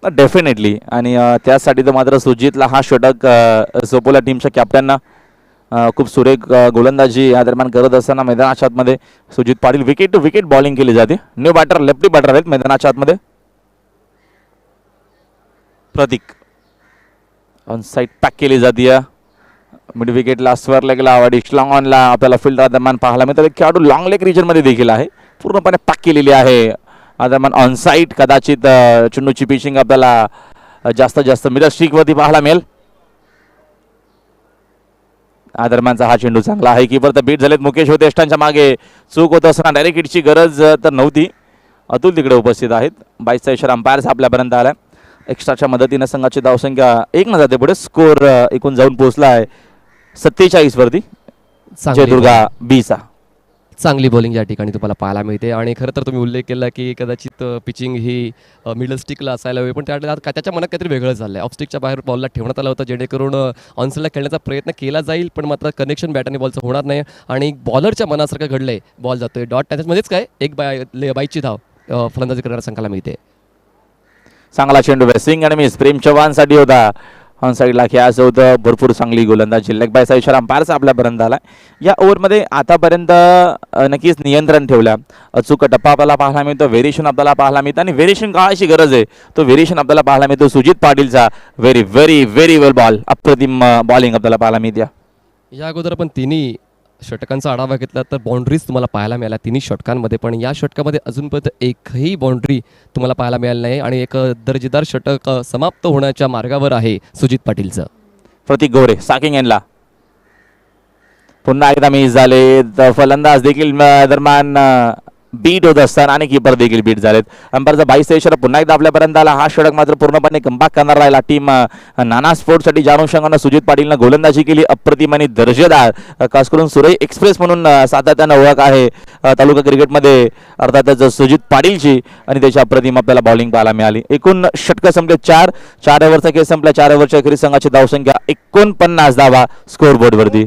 डेफिनेटली आणि त्यासाठी तर मात्र सुजितला हा षटक सोपोला टीमच्या कॅप्टनना खूप सुरेख गोलंदाजी या दरम्यान करत असताना मैदानाच्या आतमध्ये Sujit Patil wicket to wicket bowling केली जाते. न्यू बॅटर लेफ्टी बॅटर आहेत मैदानाच्या आतमध्ये. प्रतीक ऑन साईड पॅक केली जाते. मिड विकेटला स्वर्ला गेला लॉंग ऑनला आपल्याला फील्ड दरम्यान पाहायला मिळतं. खेळाडू लॉंग लेग रिजनमध्ये देखील आहे, पूर्णपणे पॅक केलेली आहे दरम्यान ऑन साईड. कदाचित चुन्नूची पिचिंग आपल्याला जास्तीत जास्त मिडल स्ट्रीकवरती पाहायला मिळेल. दरम्यानचा हा चेंडू चांगला आहे. कीपर तर बीट झालेत. मुकेश होते यष्टांच्या मागे, चूक होत असताना डायरेक्ट हिटची गरज तर नव्हती. अतुल तिकडे उपस्थित आहेत. 22चा इशारा अंपायर्स आपल्यापर्यंत आला. एक्स्ट्राच्या मदतीने संघाची धावसंख्या 1 न जाते पुढे. स्कोर एकूण जाऊन पोहोचला आहे 47 वरती जयदुर्गा बीचा. चांगली बॉलिंग या ठिकाणी तुम्हाला पाहायला मिळते. आणि खरं तर तुम्ही उल्लेख केला की कदाचित पिचिंग ही मिडल स्टिकला असायला हवी, पण त्याच्या मनात काहीतरी वेगळं झालं आहे. ऑफस्टिकच्या बाहेर बॉलला ठेवण्यात आलं होतं जेणेकरून ऑनसाईडला खेळण्याचा प्रयत्न केला जाईल, पण मात्र कनेक्शन बॅट आणि बॉलचं होणार नाही. आणि बॉलरच्या मनासारखं घडलं आहे. बॉल जातोय डॉट त्याच्यामध्येच काय एक बाईची धाव फलंदाजी करणाऱ्या संघाला मिळते. चांगला चेंडू सिंग आणि मिस प्रेम चव्हाणसाठी होता. ऑन साईडला खेळायचं होतं. भरपूर चांगली गोलंदाजी. लेग बायचा इशारा अंपायरचा आपल्यापर्यंत आला. या ओव्हरमध्ये आतापर्यंत नक्कीच नियंत्रण ठेवलं. अचूक टप्पा आपल्याला पाहायला मिळतो. व्हेरिएशन आपल्याला पाहायला मिळतं आणि व्हेरिएशन काळाची गरज आहे. तो व्हेरिएशन आपल्याला पाहायला मिळतो सुजित पाटीलचा. व्हेरी व्हेरी व्हेरी वेल बॉल. अप्रतिम बॉलिंग आपल्याला पाहायला मिळते. या अगोदर आपण तिन्ही षटकांचा आढावा घेतला तर बाउंड्रीज तुम्हाला पाहायला मिळाल्या तिन्ही षटकांमध्ये, पण या षटकामध्ये अजूनपर्यंत एकही बाउंड्री तुम्हाला पाहायला मिळाली नाही आणि एक दर्जेदार षटक समाप्त होण्याच्या मार्गावर आहे सुजित पाटीलचं. प्रतीक गोरे साकिंग यांना पुन्हा एकदा मिस झाले. फलंदाज देखील दरम्यान बीट होत असताना आणि कीपर देखील बीट झालेत. अंपायरचा 22चा इशारा पुन्हा एकदा आपल्यापर्यंत आला. हा षटक मात्र पूर्णपणे कमबॅक करणार राहिला टीम नाना स्पोर्ट्ससाठी. ज्या अनुषंगानं सुजित पाटीलनं गोलंदाजी केली अप्रतिम आणि दर्जेदार. खास करून सुरई एक्सप्रेस म्हणून सातत्यानं ओळख आहे तालुका क्रिकेटमध्ये अर्थातच सुजित पाटीलची, आणि त्याची अप्रतिम आपल्याला बॉलिंग पाहायला मिळाली. एकूण षटकं संपले 4 ओव्हरचा खेळ संपला. 4 ओव्हरच्या अखेरीस संघाची धावसंख्या 49 धावा स्कोर बोर्डवरती.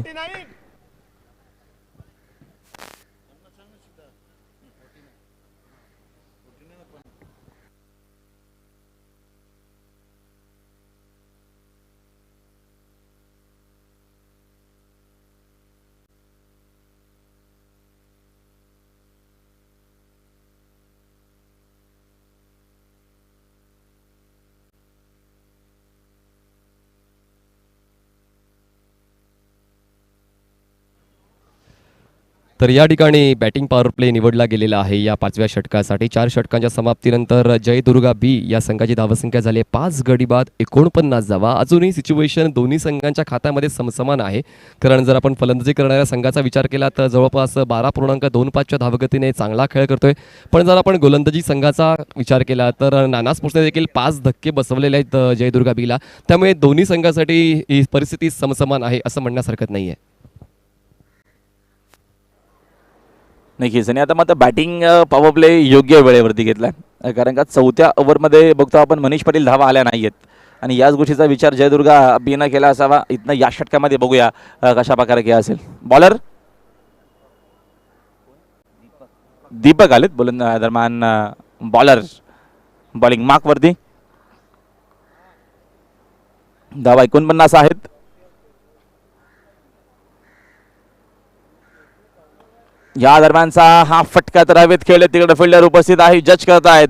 तर या ठिकाणी बॅटिंग पॉवर प्ले निवडला गेलेला आहे या 5व्या षटकासाठी. 4 षटकांच्या समाप्तीनंतर जयदुर्गा बी या संघाची धावसंख्या झाली 5 गडी बाद 49 धावा. अजूनही सिच्युएशन दोन्ही संघांच्या खात्यामध्ये समसमान आहे, कारण जर आपण फलंदाजी करणाऱ्या संघाचा विचार केला तर जवळपास 12.25च्या धावगतीने चांगला खेळ करतोय. पण जर आपण गोलंदाजी संघाचा विचार केला तर नाना स्पोर्ट्सने देखील 5 धक्के बसवलेले आहेत जयदुर्गा बीला. त्यामुळे दोन्ही संघासाठी ही परिस्थिती समसमान आहे असं म्हणण्यास हरकत नाही आहे. नक्कीच. आणि आता मात्र बॅटिंग पॉवर प्ले योग्य वेळेवरती घेतला, कारण का 4थ्या ओव्हरमध्ये बघतो आपण मनीष पाटील धावा आल्या नाही आहेत, आणि याच गोष्टीचा विचार जयदुर्गा बीनं केला असावा. इथनं या षटकामध्ये बघूया कशा प्रकारे खेळ असेल. बॉलर दीपक आलेत बोलून दरम्यान. बॉलर बॉलिंग मार्कवरती. धावा 49 आहेत. या दरम्यानचा हा फटका तर हवेत खेळले. तिकडे फिल्डर उपस्थित आहे, जज करत आहेत.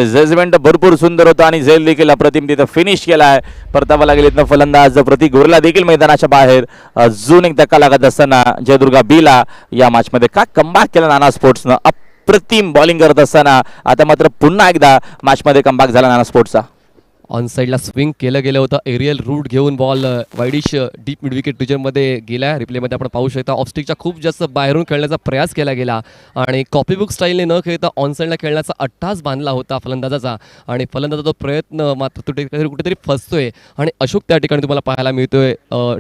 जजमेंट भरपूर सुंदर होतं आणि झेल देखील अप्रतिम तिथं फिनिश केला आहे. परतावा लागेल इथनं फलंदाज प्रतीक गोरेला देखील मैदानाच्या बाहेर. अजून एक धक्का लागत असताना जयदुर्गा बीला या मॅचमध्ये का कमबॅक केला नाना स्पोर्ट्सनं. अप्रतिम बॉलिंग करत असताना आता मात्र पुन्हा एकदा मॅचमध्ये कमबॅक झाला नाना स्पोर्ट्सचा. ऑन साईडला स्विंग केलं गेलं होतं. एरियल रूट घेऊन ball widish deep mid wicket रिजनमध्ये गेला. रिप्लेमध्ये आपण पाहू शकता ऑफस्टिकच्या खूप जास्त बाहेरून खेळण्याचा प्रयास केला गेला आणि कॉपीबुक स्टाईलने न खेळता ऑन साईडला खेळण्याचा अट्टास बांधला होता फलंदाजाचा, आणि फलंदाजाचा तो प्रयत्न मात्र कुठेतरी फसतोय. आणि अशोक त्या ठिकाणी तुम्हाला पाहायला मिळतोय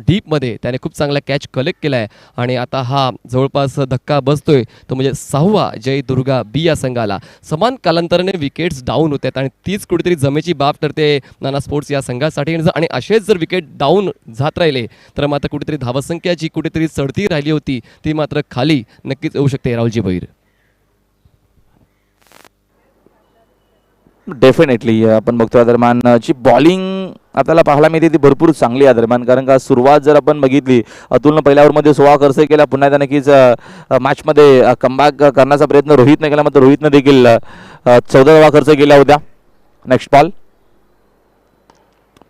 डीपमध्ये. त्याने खूप चांगला कॅच कलेक्ट केला आहे आणि आता हा जवळपास धक्का बसतोय तो म्हणजे 6वा जयदुर्गा बी या संघाला. समान कालांतराने विकेट्स डाऊन होतात आणि तीच कुठेतरी जमेची बाब ठरते नाना स्पोर्ट्स या संघासाठी. आणि असेच जर विकेट डाऊन जात राहिले तर मात्र कुठेतरी धावसंख्या जी कुठेतरी चढती राहिली होती ती मात्र खाली नक्कीच येऊ शकते. राहुलजी भैर. डेफिनेटली आपण बघतो दरम्यान जी बॉलिंग आपल्याला पाहायला मिळते ती भरपूर चांगली आहे दरम्यान, कारण का सुरुवात जर आपण बघितली अतुलनं पहिल्या ओव्हरमध्ये 16 खर्च केला. पुन्हा एकदा नक्कीच मॅचमध्ये कमबॅक करण्याचा प्रयत्न रोहितनं केला, मात्र रोहितनं देखील 14 धावा खर्च केल्या होत्या. नेक्स्ट बॉल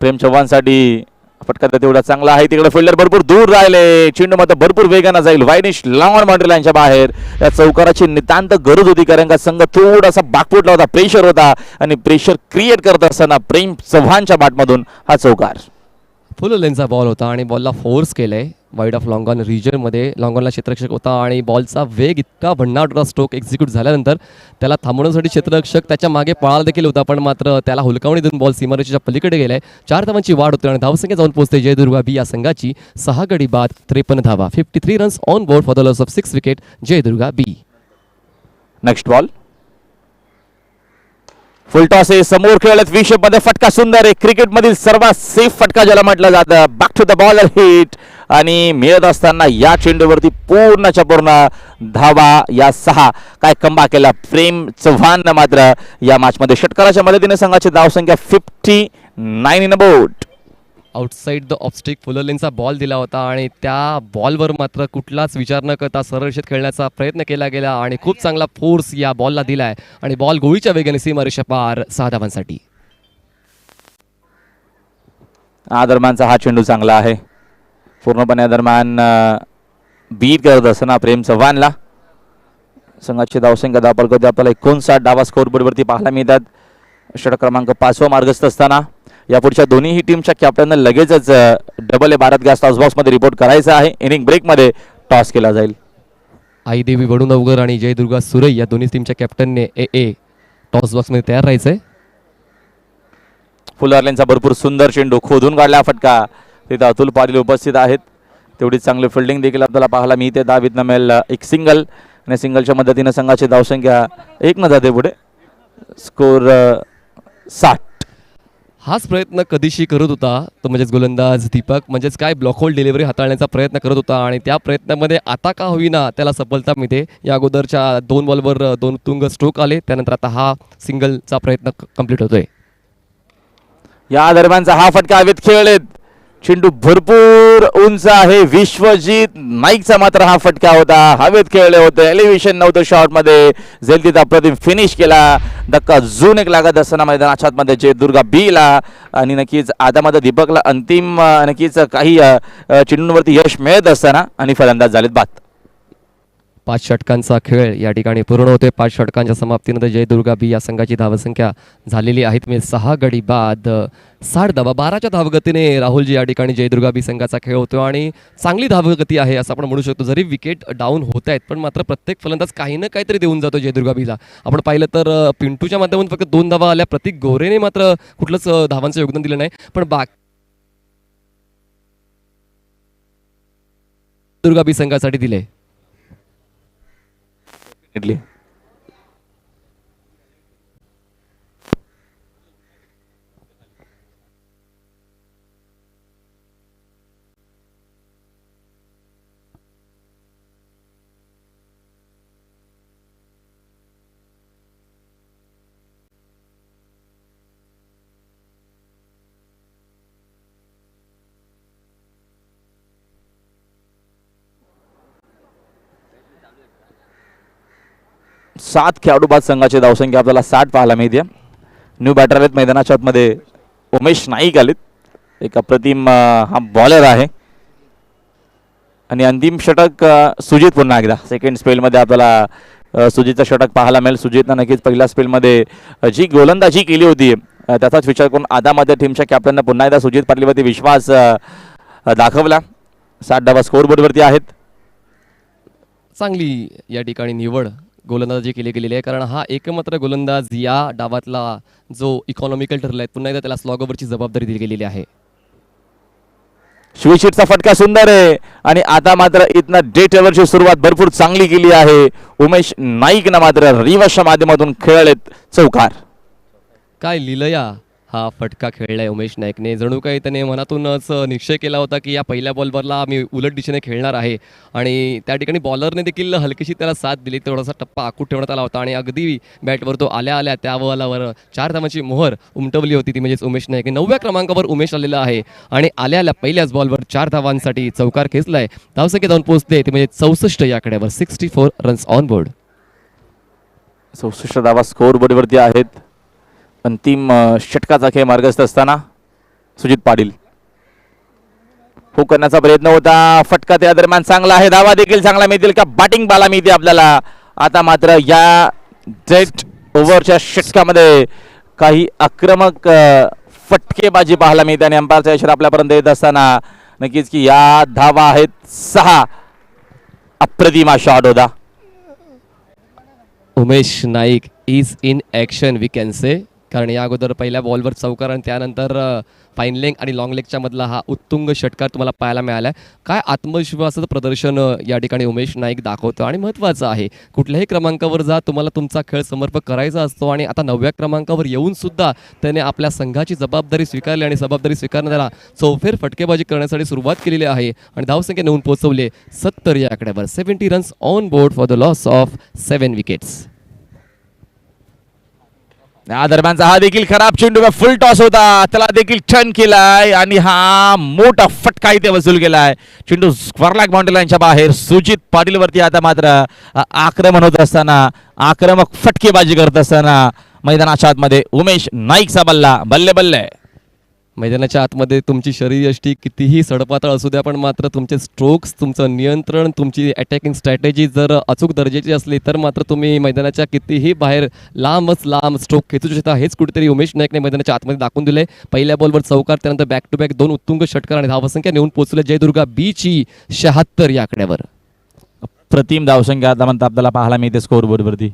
प्रेम चव्हाणसाठी फटका तर तेवढा चांगला आहे. तिकडे फिल्डर भरपूर दूर राहिले, चेंडू मात्र भरपूर वेगानं जाईल. वायनिश लॉंग बाउंड्री लाईनच्या बाहेर. या चौकाराची नितांत गरज होती, कारण का संघ थोडासा बाकफुटला होता, प्रेशर होता आणि प्रेशर क्रिएट करत असताना प्रेम चव्हाणच्या बॅटमधून हा चौकार. फुल लेनचा बॉल होता आणि बॉलला फोर्स केलंय वाईड ऑफ लॉंगॉन रिजनमध्ये. लॉंगॉनला क्षेत्ररक्षक होता आणि बॉलचा वेग इतका भन्नाट होता, स्ट्रोक एक्झिक्यूट झाल्यानंतर त्याला थांबवण्यासाठी क्षेत्ररक्षक त्याच्या मागे पळाला देखील होता, पण मात्र त्याला हुलकावणी देऊन बॉल सीमारेषेच्या पलीकडे गेलाय. 4 धावांची वाढ होते आणि धावसंख्या जाऊन पोहोचते जयदुर्गा बी या संघाची 6 गडी बाद 53 धावा. 53 runs on board for the loss of 6 wicket Jaydurga B. Next ball full toss आहे, समोर खेळत विषय मध्ये फटका सुंदर आहे. क्रिकेट मधील सर्वात सेफ फटका ज्याला म्हटलं जातं. Back to the bowler hit आणि मिळत असताना या चेंडूवरती पूर्णच्या पूर्ण धावा या 6. काय कंबा केला प्रेम चव्हाण मात्र या मॅच मध्ये. षटकाराच्या मदतीने संघाची धावसंख्या 59 in board. Outside the off stick fuller लेनचा बॉल दिला होता आणि त्या बॉलवर मात्र कुठलाच विचार न करता सरळ रेषेत खेळण्याचा प्रयत्न केला गेला आणि खूप चांगला फोर्स या बॉलला दिलाय आणि बॉल गोळीच्या वेगाने सीमारेषा पार 6 धावांसाठी. दरम्यानचा हा चेंडू चांगला आहे. पूर्णपणे दरम्यान बीट करत असताना प्रेम चव्हाणला संघाची धावसंख्या धावपळकवते आपल्याला 59 धावा स्कोरबोर्डवरती पाहायला मिळतात. षटक क्रमांक 5 मार्गस्थ असताना या पुढच्या दोन्ही टीमच्या कॅप्टनला लगेचच double A Bharat gas toss बॉक्समध्ये रिपोर्ट करायचा आहे. इनिंग ब्रेकमध्ये टॉस केला जाईल. आई देवी वडुनवगर आणि जयदुर्गा सुरई या दोन्ही टीमच्या कॅप्टनने टॉस बॉक्समध्ये तयार राहायचंय. फुलर लेनचा भरपूर सुंदर चेंडू खोदून काढला फटका. तिथे अतुल पाटील उपस्थित आहेत. तेवढी चांगली फिल्डिंग देखील आपल्याला पाहायला मिळते. दावीत नमेल एक सिंगल आणि सिंगलच्या मदतीने संघाची धावसंख्या 1 न जाते पुढे. स्कोर 60. हाच प्रयत्न कधीशी करत होता तो म्हणजेच गोलंदाज दीपक, म्हणजेच काय ब्लॉक होल डिलिव्हरी हाताळण्याचा प्रयत्न करत होता आणि त्या प्रयत्नामध्ये आता का होईना त्याला सफलता मिळते. या अगोदरच्या 2 बॉलवर 2 तुंग स्ट्रोक आले, त्यानंतर आता हा सिंगलचा प्रयत्न कंप्लीट होतोय. या दरम्यानचा हा फटका हवेत खेळलेत. चेंडू भरपूर उंच आहे. विश्वजित नाईकचा मात्र हा फटका होता, हवेत खेळले होते, एलिव्हेशन नव्हतं शॉटमध्ये. झेल तिथं अप्रतिम फिनिश केला. धक्का अजून एक लागत असताना मैदानाच्या आतमध्ये जयदुर्गा बीला आणि नक्कीच आदामध्ये दीपकला अंतिम नक्कीच काही चेंडूंवरती यश मिळत असताना आणि फलंदाज झालेत बाद. 5 षटकांचा खेळ या ठिकाणी पूर्ण होते. 5 षटकांच्या समाप्तीनंतर जयदुर्गा बी या संघाची धावसंख्या झालेली आहे म्हणजे 6 गडी बाद 60 धावा. 12च्या धावगतीने राहुलजी या ठिकाणी जयदुर्गा बी संघाचा खेळ होतो आणि चांगली धावगती आहे असं आपण म्हणू शकतो. जरी विकेट डाऊन होत आहेत पण मात्र प्रत्येक फलंदाज काही ना काहीतरी देऊन जातो जयदुर्गा बीला. आपण पाहिलं तर पिंटूच्या माध्यमातून फक्त 2 धावा आल्या. प्रतीक गोरेने मात्र कुठलंच धावांचं योगदान दिलं नाही, पण दुर्गा बी संघासाठी दिले. इडली 7 खेळाडू बाद संघाची धावसंख्या आपल्याला 60 पाहायला मिळते. न्यू बॅटर आहेत मैदानाच्या आतमध्ये. उमेश नाईक आलेत, एक अप्रतिम हा बॉलर आहे आणि अंतिम षटक सुजित पुन्हा एकदा सेकंड स्पेलमध्ये आपल्याला सुजितचं षटक पाहायला मिळेल. सुजितनं नक्कीच पहिल्या स्पेलमध्ये जी गोलंदाजी केली होती त्याचाच विचार करून आदामध्ये टीमच्या कॅप्टननं पुन्हा एकदा सुजित पाटीलवरती विश्वास दाखवला. 60 धावा स्कोरबोर्डवरती आहेत. चांगली या ठिकाणी निवड गोलंदाजी केली गेलेली आहे, कारण हा एकमात्र गोलंदाज या डावातला जो इकॉनॉमिकल ठरला आहे. पुन्हा एकदा त्याला स्लॉग ओव्हरची जबाबदारी दिली गेलेली आहे. स्विचिटचा फटका सुंदर आहे आणि आता मात्र इथनं डे टेबलची सुरुवात भरपूर चांगली केली आहे. उमेश नाईकनं मात्र रिवर्सच्या माध्यमातून खेळलेत चौकार. काय लिलया हा फटका खेळलाय उमेश नाईकने. जणू काही त्याने मनातूनच निश्चय केला होता की या पहिल्या बॉलवरला मी उलट दिशेने खेळणार आहे आणि त्या ठिकाणी बॉलरने देखील हलकीशी त्याला साथ दिली. थोडासा टप्पा आखूट ठेवण्यात आला होता आणि अगदी बॅटवर तो आल्या आल्या त्या बॉलावर 4 धावांची मोहर उमटवली होती ती म्हणजेच उमेश नाईक. 9व्या क्रमांकावर उमेश आलेला आहे आणि आल्या आल्या पहिल्याच बॉलवर 4 धावांसाठी चौकार खेचलाय. धावसंख्या जाऊन पोहोचते ती म्हणजे 64 या आकड्यावर. 64 रन्स ऑन बोर्ड. 64 धावा स्कोर बोर्डवरती आहेत. अंतिम षटकाचा खेळ मार्गस्थ असताना सुजित पाटील हुक करण्याचा प्रयत्न होता, फटका त्या दरम्यान चांगला आहे, धावा देखील चांगला मिळतील का, बॅटिंग बाला मिळते आपल्याला. आता मात्र या जेट ओव्हरच्या षटकामध्ये काही आक्रमक फटकेबाजी पाहायला मिळते आणि अंपायरचा इशारा आपल्यापर्यंत येत असताना नक्कीच की या धावा आहेत 6. अप्रतिम शॉट होता. Umesh Naik is in action we can say, कारण या अगोदर पहिल्या बॉलवर चौकार आणि त्यानंतर फाईन लेग आणि लॉंग लेगच्या मधला हा उत्तुंग षटकार तुम्हाला पाहायला मिळाला आहे. काय आत्मविश्वासाचं प्रदर्शन या ठिकाणी उमेश नाईक दाखवतो आणि महत्त्वाचं आहे, कुठल्याही क्रमांकावर जा तुम्हाला तुमचा खेळ समर्पक करायचा असतो आणि आता 9व्या क्रमांकावर येऊन सुद्धा त्याने आपल्या संघाची जबाबदारी स्वीकारली आणि जबाबदारी स्वीकारण्याला चौफेर फटकेबाजी करण्यासाठी सुरुवात केलेली आहे आणि धावसंख्या नेऊन पोहोचवले 70 या आकड्यावर. 70 runs on board for the loss of 7 wickets. या दरम्यानचा हा देखील खराब चेंडू फुल टॉस होता, त्याला देखील टर्न केलाय आणि हा मोठा फटका इथे वसूल केलाय. चेंडू स्क्वेअर बाउंड्री लाईनच्या बाहेर. सुजित पाटील वरती आता मात्र आक्रमण होत असताना, आक्रमक फटकेबाजी करत असताना मैदानाच्या आतमध्ये उमेश नाईकचा बल्ला. बल्ले बल्ले. मैदानाच्या आतमध्ये तुमची शरीरयष्टी कितीही सडपातळ असू द्या, पण मात्र तुमचे स्ट्रोक्स, तुमचं नियंत्रण, तुमची अटॅकिंग स्ट्रॅटेजी जर अचूक दर्जाची असली तर मात्र तुम्ही मैदानाच्या कितीही बाहेर लांब स्ट्रोक खेचू शकता. हेच कुठेतरी उमेश नाईकने मैदानाच्या आतमध्ये दाखवून दिले. पहिल्या बॉलवर चौकार, त्यानंतर बॅक टू बॅक 2 उत्तुंग षटकार आणि धावसंख्या नेऊन पोहोचले जयदुर्गा बी ची 76 या आकड्यावर. प्रतिम धावसंख्या आता म्हणता आपल्याला पाहायला मिळते स्कोअर वरती.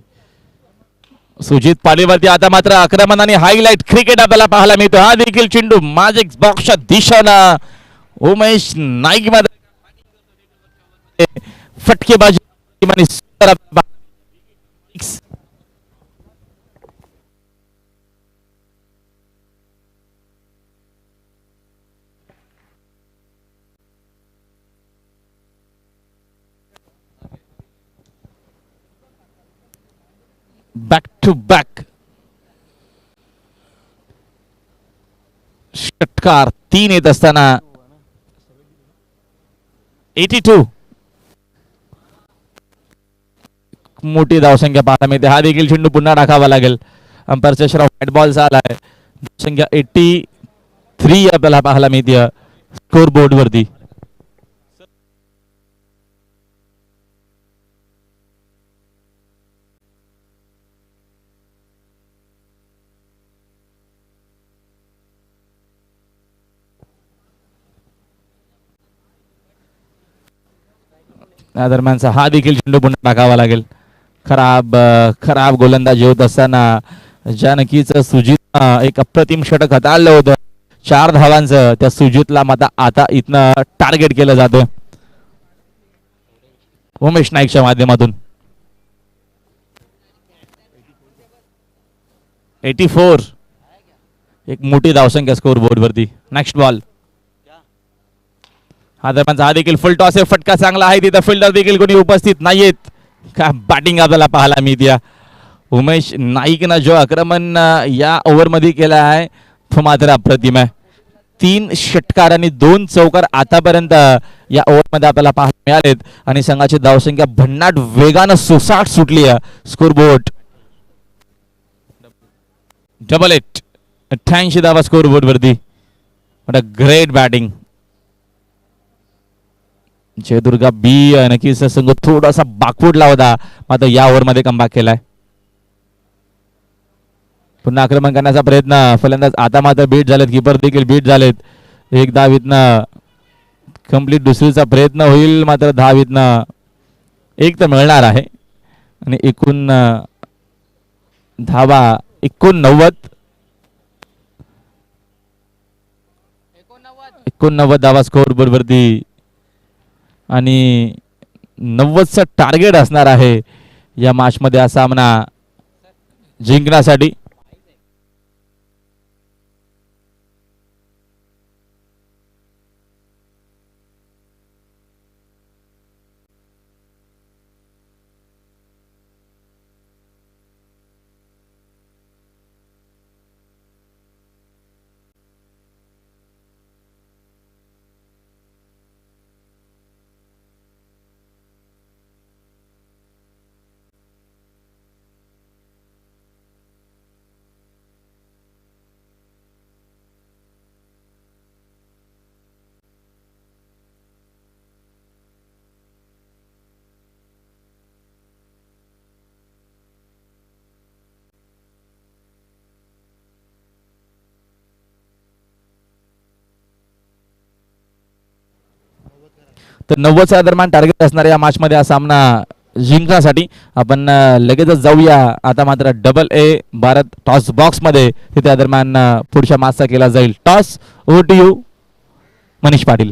सुजित पाटीलवरती आता मात्र आक्रमण आणि हायलाइट क्रिकेट आपल्याला पाहायला मिळतो. हा देखील चेंडू मॅजिक बॉक्सच्या दिशेनं उमेश नाईक मध्ये फटकेबाजी. बॅक टू बॅक षटकार 3 येत असताना 82 मोठी धावसंख्या पाहायला मिळते. हा देखील चेंडू पुन्हा टाकावा लागेल. अंपायरचा इशारा व्हाईट बॉल झाला आहे. धावसंख्या 83 आपल्याला पाहायला मिळते स्कोर बोर्ड वरती. या दरम्यानचा हा देखील चेंडू पुन्हा टाकावा लागेल. खराब गोलंदाजी होत असताना ज्या नक्कीच सुजित एक अप्रतिम षटक हाताळलं होतं 4 धावांचं, त्या सुजितला आता इथनं टार्गेट केलं जातं उमेश नाईकच्या माध्यमातून. 84 एक मोठी धावसंख्या स्कोर बोर्ड वरती. Next ball. हा दरम्यानचा हा देखील फुल टॉस आहे, फटका चांगला आहे, तिथं फिल्डर देखील कोणी उपस्थित नाहीयेत. का बॅटिंग आपल्याला पाहायला मिळते. उमेश नाईकनं जो आक्रमण या ओव्हरमध्ये केला आहे तो मात्र अप्रतिम आहे. 3 षटकार आणि 2 चौकार आतापर्यंत या ओव्हरमध्ये आपल्याला पाहायला मिळालेत आणि संघाची धावसंख्या भन्नाट वेगानं सुसाट सुटली आहे. स्कोरबोर्ड डबल 8 88 धावा स्कोरबोर्ड वरती. Great batting. जयदुर्गा बी नक्कीच संघ थोडासा बाकफुटला होता, मात्र या ओव्हरमध्ये कमबॅक केलाय. पुन्हा आक्रमण करण्याचा प्रयत्न फलंदाज आता मात्र बीट झालेत, कीपर देखील बीट झालेत. एक धावीतनं कंप्लीट दुसरीचा प्रयत्न होईल, मात्र धावीतनं एक तर मिळणार आहे आणि एकूण धावा 89 धावा स्कोर बोर्डवरती आणि 90चं टार्गेट असणार आहे या मॅच मध्ये हा सामना जिंकण्यासाठी. तर 90च्या दरम्यान टार्गेट असणाऱ्या या मॅचमध्ये हा सामना जिंकण्यासाठी आपण लगेचच जाऊया. आता मात्र डबल ए भारत टॉस बॉक्समध्ये त्या दरम्यान पुढच्या मॅचचा केला जाईल toss. Over to you Manish Patil.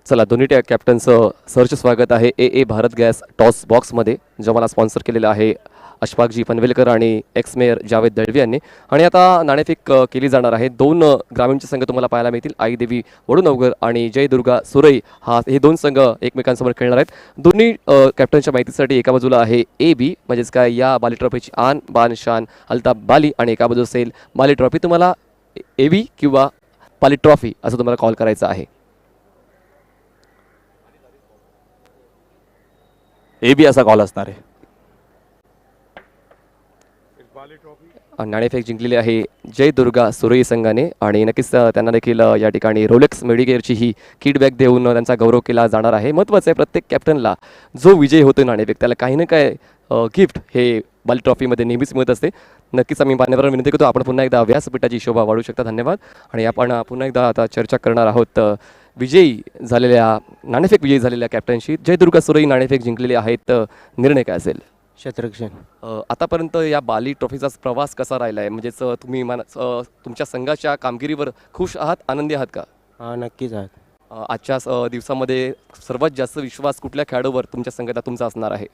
चला दोन्ही कॅप्टनचं सरचे स्वागत आहे ए भारत गॅस टॉस बॉक्समध्ये, जो मला स्पॉन्सर केलेलं आहे अशफाकजी पनवेलकर आणि एक्स मेयर जावेद दळवी यांनी. आणि आता नाणेफेक केली जाणार आहे. दोन ग्रामीणचे संघ तुम्हाला पाहायला मिळतील, आईदेवी वडूनवगर आणि जय दुर्गा सुरई. हे दोन संघ एकमेकांसमोर खेळणार आहेत. दोन्ही कॅप्टनच्या माहितीसाठी एका बाजूला आहे ए बी, म्हणजेच काय या बाली ट्रॉफीची आन बान शान अल्ताफ बाली, आणि एका बाजूला असेल बाली ट्रॉफी. तुम्हाला ए बी किंवा बाली ट्रॉफी असं तुम्हाला कॉल करायचं आहे. ए बी असा कॉल असणार आहे. नाणेफेक जिंकलेली आहे जय दुर्गा सुरई संघाने, आणि नक्कीच त्यांना देखील या ठिकाणी रोलेक्स मेडिकेअरची ही किटबॅक देऊन त्यांचा गौरव केला जाणार आहे. महत्त्वाचं आहे, प्रत्येक कॅप्टनला जो विजय होतो नाणेफेक त्याला काही ना काय गिफ्ट हे बाली ट्रॉफीमध्ये नेहमीच मिळत असते. नक्कीच आम्ही मान्यवरांना विनंती करतो, आपण पुन्हा एकदा व्यासपीठाची शोभा वाढवू शकता. धन्यवाद. आणि आपण पुन्हा एकदा आता चर्चा करणार आहोत विजयी झालेल्या नाणेफेक विजयी झालेल्या कॅप्टनशी. जय दुर्गा सुरई नाणेफेक जिंकलेले आहेत, निर्णय काय असेल? शत्रक्षण आतापर्यंत या बाली ट्रॉफीचा प्रवास कसा राहिला आहे? म्हणजेच तुम्ही तुमच्या संघाच्या कामगिरीवर खुश आहात, आनंदी आहात का? हां नक्कीच आहात. आजच्या दिवसामध्ये सर्वात जास्त विश्वास कुठल्या खेळाडूवर तुमच्या संघाचा तुमचा असणार आहे?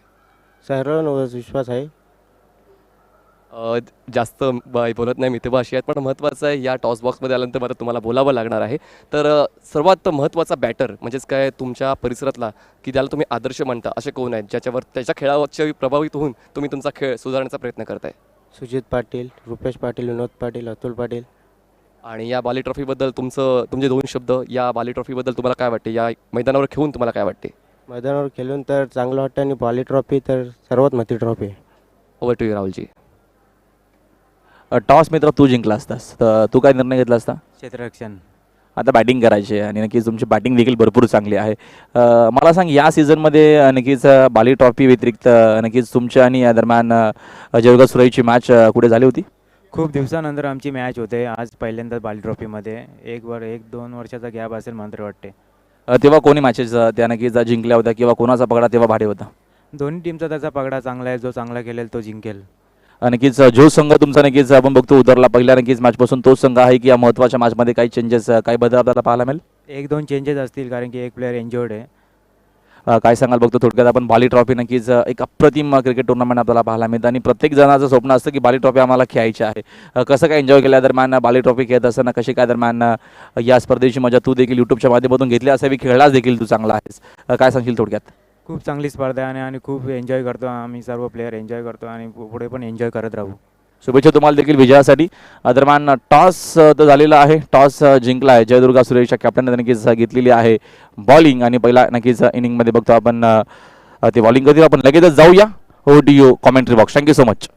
सर्वांवर विश्वास आहे. जास्त बोलत नाही मितभाषी आहेत, पण महत्त्वाचं आहे या टॉस बॉक्समध्ये आल्यानंतर मात्र तुम्हाला बोलावं लागणार आहे. तर सर्वात महत्त्वाचा बॅटर म्हणजेच काय तुमच्या परिसरातला की त्याला तुम्ही आदर्श म्हणता असे कोण आहेत ज्याच्यावर त्याच्या खेळावरच्या प्रभावित होऊन तुम्ही तुमचा खेळ सुधारण्याचा प्रयत्न करताय? सुजित पाटील, रुपेश पाटील, विनोद पाटील, अतुल पाटील. आणि या बाली ट्रॉफीबद्दल तुमचे 2 शब्द या बाली ट्रॉफीबद्दल तुम्हाला काय वाटते? या मैदानावर खेळून तुम्हाला काय वाटते? मैदानावर खेळून तर चांगलं वाटतं आणि बाली ट्रॉफी तर सर्वात मोठी ट्रॉफी आहे. Over to you Rahulji. Toss मित्र तू जिंकला असतास तर तू काय निर्णय घेतला असता? क्षेत्ररक्षण. आता बॅटिंग करायची आहे आणि नक्कीच तुमची बॅटिंग देखील भरपूर चांगली आहे. मला सांग या सीझनमध्ये नक्कीच बाली ट्रॉफी व्यतिरिक्त नक्कीच तुमच्या आणि या दरम्यान जयदुर्गा सुरईची मॅच कुठे झाली होती? खूप दिवसानंतर आमची मॅच होते आज पहिल्यांदाच बाली ट्रॉफीमध्ये. 1-2 वर्षाचा गॅप असेल मला तर वाटते. तेव्हा कोणी मॅचेस त्या नक्कीच जिंकल्या होत्या किंवा कोणाचा पगडा तेव्हा भाडे होता? दोन्ही टीमचा त्याचा पगडा चांगला आहे. जो चांगला खेळेल तो जिंकेल. नक्कीच जो संघ तुमचा नक्कीच आपण बघतो उतरला पहिल्या नक्कीच मॅचपासून तोच संघ आहे की या महत्त्वाच्या मॅचमध्ये काही चेंजेस काही बदल आपल्याला पाहायला मिळेल? 1-2 चेंजेस असतील कारण की एक प्लेअर इंजर्ड आहे. काय सांगाल? बघतो थोडक्यात आपण बाली ट्रॉफी नक्कीच एक अप्रतिम क्रिकेट टुर्नामेंट आपल्याला पाहायला मिळतं आणि प्रत्येक जणाचं स्वप्न असतं की बाली ट्रॉफी आम्हाला खेळायची आहे. कसं काय एन्जॉय केल्या दरम्यान बाली ट्रॉफी खेळत असताना कशी काय दरम्यान या स्पर्धेची मजा तू देखील यूट्यूबच्या माध्यमातून घेतली असावी, खेळलाच देखील तू चांगला आहेस, काय सांगशील थोडक्यात? खूप चांगली स्पर्धा आहे आणि खूप एन्जॉय करतो आम्ही सर्व प्लेअर एन्जॉय करतो आणि पुढे पण एन्जॉय करत राहू. शुभेच्छा तुम्हाला देखील विजयासाठी. दरम्यान टॉस तर झालेला आहे, टॉस जिंकला आहे जयदुर्गा सुरेशच्या कॅप्टनने नक्कीच घेतलेली आहे बॉलिंग आणि पहिला नक्कीच इनिंगमध्ये बघतो आपण ते बॉलिंग करतील. आपण लगेचच जाऊया audio commentary box. Thank you so much.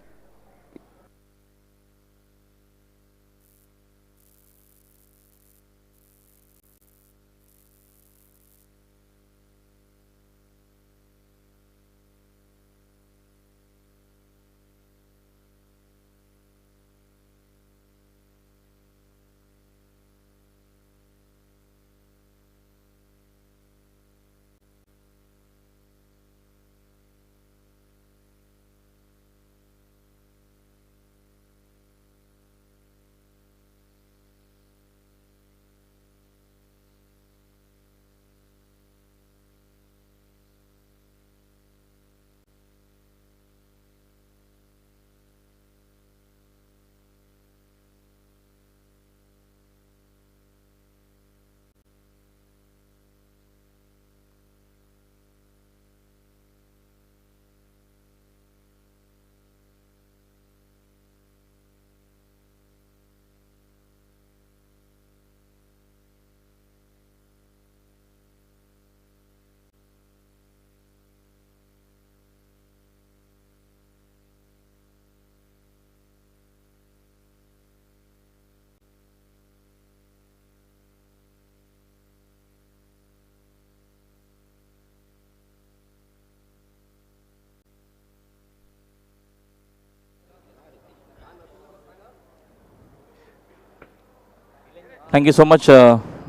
Thank you so much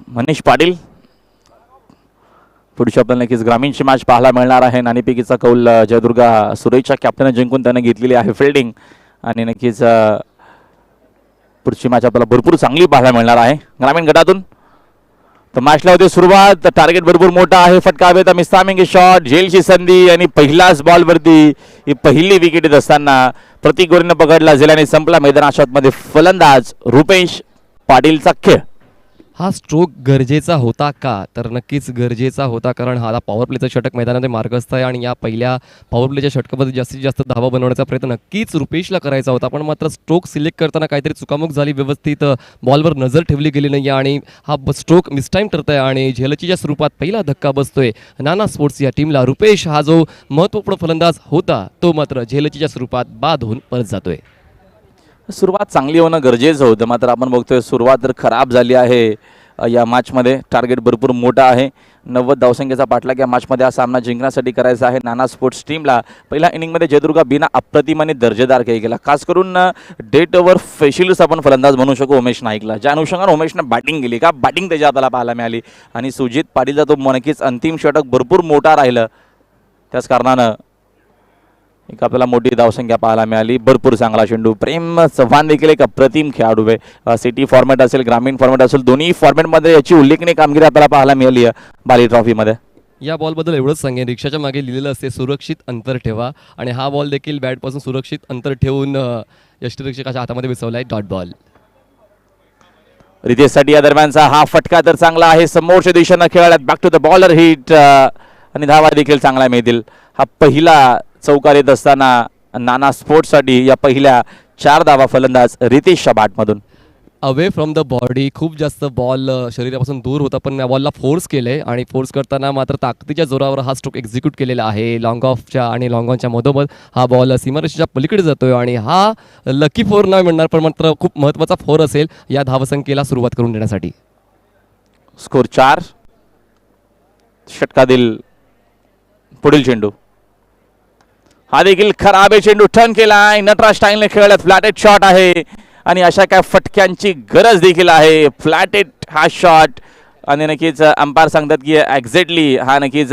Manish Patil. पुढच्या आपल्याला नक्कीच ग्रामीणची मॅच पाहायला मिळणार आहे. नाणेफेकीचा कौल जयदुर्गा सुरईच्या कॅप्टनने जिंकून त्याने घेतलेली आहे फिल्डिंग आणि नक्कीच पुढची मॅच आपल्याला भरपूर चांगली पाहायला मिळणार आहे ग्रामीण गटातून. तर मॅचला होते सुरुवात. टार्गेट भरपूर मोठा आहे. फटका हवेत मिस्तामिंग शॉट, झेलची संधी आणि पहिल्याच बॉलवरती ही पहिली विकेट येत असताना प्रतीक गोरेनं पकडला झेल आणि संपला मैदानाच्या आतमध्ये फलंदाज रुपेश पाटीलचा खेळ. हा स्ट्रोक गरजेचा होता का? तर नक्कीच गरजेचा होता, कारण हा पॉवर प्लेचा षटक मैदानामध्ये मार्गस्थ आहे आणि या पहिल्या पॉवर प्लेच्या षटकामध्ये जास्तीत जास्त धावा बनवण्याचा प्रयत्न नक्कीच रुपेशला करायचा होता. पण मात्र स्ट्रोक सिलेक्ट करताना काहीतरी चुकामुक झाली, व्यवस्थित बॉलवर नजर ठेवली गेली नाही आणि हा स्ट्रोक मिसटाईम ठरत आहे आणि झेलचीच्या स्वरूपात पहिला धक्का बसतोय नाना स्पोर्ट्स या टीमला. रुपेश हा जो महत्त्वपूर्ण फलंदाज होता तो मात्र झेलचीच्या स्वरूपात बाद होऊन परत जातोय. सुरुवात चांगली होणं गरजेचं होतं, मात्र आपण बघतोय सुरुवात तर खराब झाली आहे या मॅचमध्ये. टार्गेट भरपूर मोठा आहे. 90 धावसंख्येचा पाठलाग या मॅचमध्ये हा सामना जिंकण्यासाठी करायचा आहे नाना स्पोर्ट्स टीमला. पहिल्या इनिंगमध्ये जयदुर्गा बीना अप्रतिम आणि दर्जेदार खेळ केला. खास करून डेट ओव्हर स्पेशलिस्ट आपण फलंदाज म्हणू शकू उमेश नाईकला, ज्या अनुषंगाने उमेशनं बॅटिंग केली का बॅटिंग त्याच्या आपल्याला पाहायला मिळाली आणि सुजित पाटीलचा तो नक्कीच अंतिम षटक भरपूर मोठा राहिलं. त्याच कारणानं एक आपल्याला मोठी धावसंख्या पाहायला मिळाली. भरपूर चांगला चेंडू. प्रेम चव्हाण देखील एक अप्रतिम खेळाडू आहे. सिटी फॉर्मॅट असेल ग्रामीण फॉर्मॅट असेल दोन्ही फॉर्मॅटमध्ये याची उल्लेखनीय कामगिरी आपल्याला पाहायला मिळाली आहे बाली ट्रॉफीमध्ये. या बॉलबद्दल एवढंच सांगेन, रिक्षाच्या मागे लिहिलेलं असते सुरक्षित अंतर ठेवा आणि हा बॉल देखील बॅटपासून सुरक्षित अंतर ठेवून यष्टिरक्षकाच्या हातामध्ये विसवलाय डॉट बॉल. रितेशसाठी या दरम्यानचा हा फटका तर चांगला आहे, समोरच्या दिशेनं खेळात back to the bowler hit आणि धावा देखील चांगला मिळतील. हा पहिला चौकार येत असताना नाना स्पोर्ट्ससाठी या पहिल्या 4 धावा फलंदाज रितेशच्या बॅटमधून. अवे फ्रॉम द बॉडी, खूप जास्त बॉल शरीरापासून दूर होता, पण या बॉलला फोर्स केले आणि फोर्स करताना मात्र ताकदीच्या जोरावर हा स्ट्रोक एक्झिक्यूट केलेला आहे. लॉंग ऑफच्या आणि लॉंग ऑनच्या मधोमध हा बॉल सीमारेषेच्या पलीकडे जातोय आणि हा लकी फोर नाही म्हणणार, पण मात्र खूप महत्त्वाचा फोर असेल या धावसंख्येला सुरुवात करून देण्यासाठी. स्कोर 4. षटकातील पुढील चेंडू हा देखील खराब आहे, चेंडू टर्न केलाय, नटराज स्टाईलने खेळत फ्लॅटेड शॉट आहे आणि अशा काय फटक्यांची गरज देखील आहे. फ्लॅटेड हा शॉट आणि नक्कीच अंपायर सांगतात की एक्झॅक्टली हा नक्कीच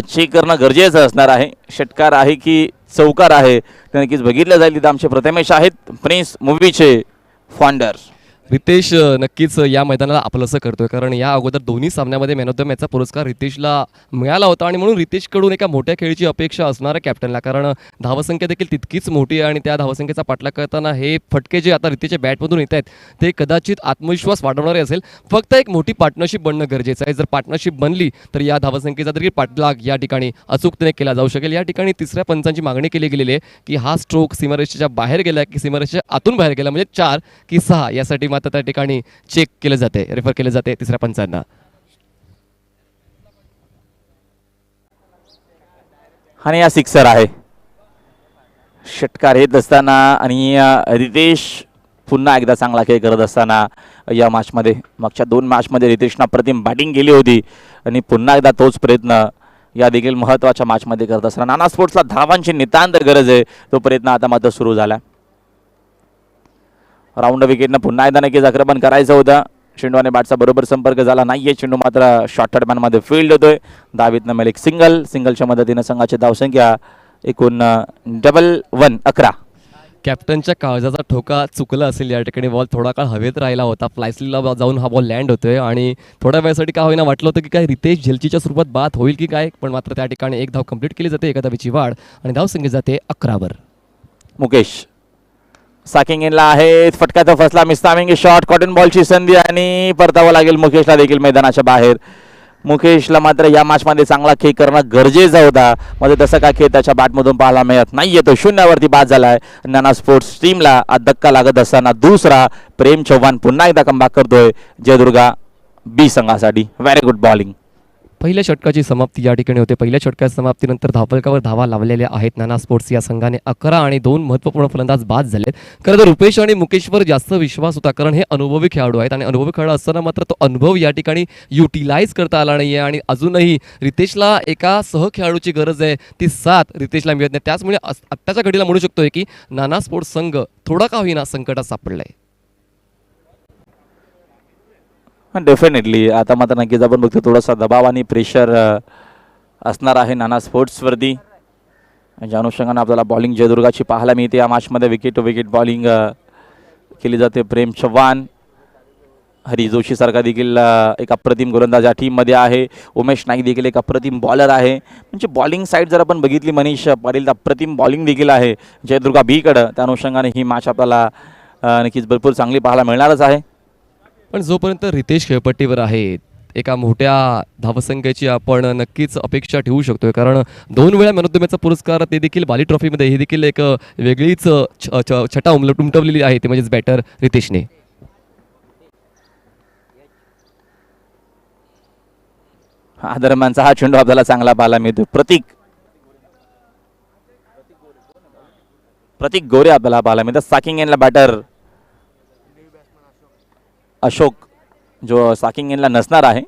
चेक करणं गरजेचं असणार आहे. षटकार आहे की चौकार आहे ते नक्कीच बघितलं जाईल. तिथं आमचे प्रथमेश आहेत, प्रिन्स मूव्हीचे फाउंडर. रितेश नक्कीच या मैदानाला आपलंसं करतोय, कारण या अगोदर दोन्ही सामन्यामध्ये मॅन ऑफ द मॅचचा पुरस्कार रितेशला मिळाला होता आणि म्हणून रितेशकडून एका मोठ्या खेळीची अपेक्षा असणार आहे कॅप्टनला, कारण धावसंख्या देखील तितकीच मोठी आहे आणि त्या धावसंख्येचा पाठलाग करताना हे फटके जे आता रितेशच्या बॅटमधून येत आहेत ते कदाचित आत्मविश्वास वाढवणारे असेल. फक्त एक मोठी पार्टनरशिप बनणं गरजेचं आहे. जर पार्टनरशिप बनली तर या धावसंख्येचा देखील पाठलाग या ठिकाणी अचूकतेने केला जाऊ शकेल. या ठिकाणी तिसऱ्या पंचांची मागणी केली गेलेली आहे की हा स्ट्रोक सीमारेषेच्या बाहेर गेला की सीमारेषेच्या आतून बाहेर गेला, म्हणजे 4 की 6 यासाठी मात्र त्या ठिकाणी चेक केले जाते, रेफर केले जाते तिसऱ्या पंचांना. आणि या सिक्सर आहे. षटकार येत असताना आणि रितेश पुन्हा एकदा चांगला खेळ करत असताना या मॅचमध्ये मागच्या 2 मॅचमध्ये रितेशनं अप्रतिम बॅटिंग केली होती आणि पुन्हा एकदा तोच प्रयत्न या देखील महत्त्वाच्या मॅचमध्ये करत असताना नाना स्पोर्ट्सला धावांची नितांत गरज आहे. तो प्रयत्न आता मात्र सुरू झाला. राऊंड विकेटनं पुन्हा एकदा नक्कीच आक्रमण करायचं होतं. चेंडू आणि बॅटचा बरोबर संपर्क झाला नाहीये. चेंडू मात्र शॉर्टहॅड मॅनमध्ये फील्ड होतोय. दावीतनं मिळेल सिंगलच्या मदतीनं संघाची धावसंख्या एकूण 11. कॅप्टनच्या काळजाचा ठोका चुकला असेल या ठिकाणी. बॉल थोडा काळ हवेत राहिला होता, फ्लायस्लीला जाऊन हा बॉल लँड होतोय आणि थोड्या वेळासाठी का होईना वाटलं होतं की काय रितेश झेलचीच्या स्वरूपात बाद होईल की काय, पण मात्र त्या ठिकाणी एक धाव कंप्लीट केली जाते, एका धावेची वाढ आणि धावसंख्या जाते 11. मुकेश साकिंग इनला आहे, फटक्याचा फसला, मिस्तामिंग शॉट, कॉटन बॉलची संधी आणि परतावं लागेल मुकेशला देखील मैदानाच्या बाहेर. मुकेशला मात्र या मॅचमध्ये चांगला खेळ करणं गरजेचा होता, मध्ये तसं काय खेळ त्याच्या बॅटमधून पाहायला मिळत नाहीये. तो 0वरती बाद झालाय. नाना स्पोर्ट्स टीमला आज धक्का लागत असताना दुसरा प्रेम चव्हाण पुन्हा एकदा कमबॅक करतोय जयदुर्गा बी संघासाठी. Very good bowling. पहिल्या षटकाची समाप्ती या ठिकाणी होते. पहिल्या षटकाच्या समाप्तीनंतर धावफलकावर धावा लावलेल्या आहेत नाना स्पोर्ट्स या संघाने. 11 आणि 2 महत्त्वपूर्ण फलंदाज बाद झालेत. खरं तर रुपेश आणि मुकेशवर जास्त विश्वास होता, कारण हे अनुभवी खेळाडू आहेत आणि अनुभवी खेळाडू असताना मात्र तो अनुभव या ठिकाणी युटिलाइज करता आला नाही आहे आणि अजूनही रितेशला एका सहखेळाडूची गरज आहे, ती साथ रितेशला मिळत नाही. त्याचमुळे आत्ताच्या घडीला म्हणू शकतोय की नाना स्पोर्ट्स संघ थोडा का होईना संकटात सापडलाय. डेफिनेटली आता मात्र नक्कीच आपण बघतो थोडासा दबाव आणि प्रेशर असणार आहे नाना स्पोर्ट्सवरती. ज्या अनुषंगाने आपल्याला बॉलिंग जयदुर्गाची पाहायला मिळते. या मॅचमध्ये विकेट टू विकेट बॉलिंग केली जाते. प्रेम चव्हाण, हरी जोशी सारखा देखील एक अप्रतिम गोलंदाज या टीममध्ये आहे. उमेश नाईक देखील एक अप्रतिम बॉलर आहे. म्हणजे बॉलिंग साईड जर आपण बघितली मनीष पाटील तर अप्रतिम बॉलिंग देखील आहे जयदुर्गा बीकडं. त्या अनुषंगाने ही मॅच आपल्याला नक्कीच भरपूर चांगली पाहायला मिळणारच आहे. पण जोपर्यंत रितेश खेळपट्टीवर आहे एका मोठ्या धावसंख्येची आपण नक्कीच अपेक्षा ठेवू शकतोय, कारण 2 वेळा मॅन ऑफ द मॅचचा पुरस्कार ते देखील बाली ट्रॉफीमध्ये, ही देखील एक वेगळीच छटा उमटवलेली आहे, ते म्हणजेच बॅटर रितेशने. हा दरम्यानचा हा चेंडू आपल्याला चांगला पाहायला मिळतो. प्रतीक गोरे आपल्याला पाहायला मिळतात. साकिंग एनला बॅटर अशोक जो साकिंग इनला नसणार आहे.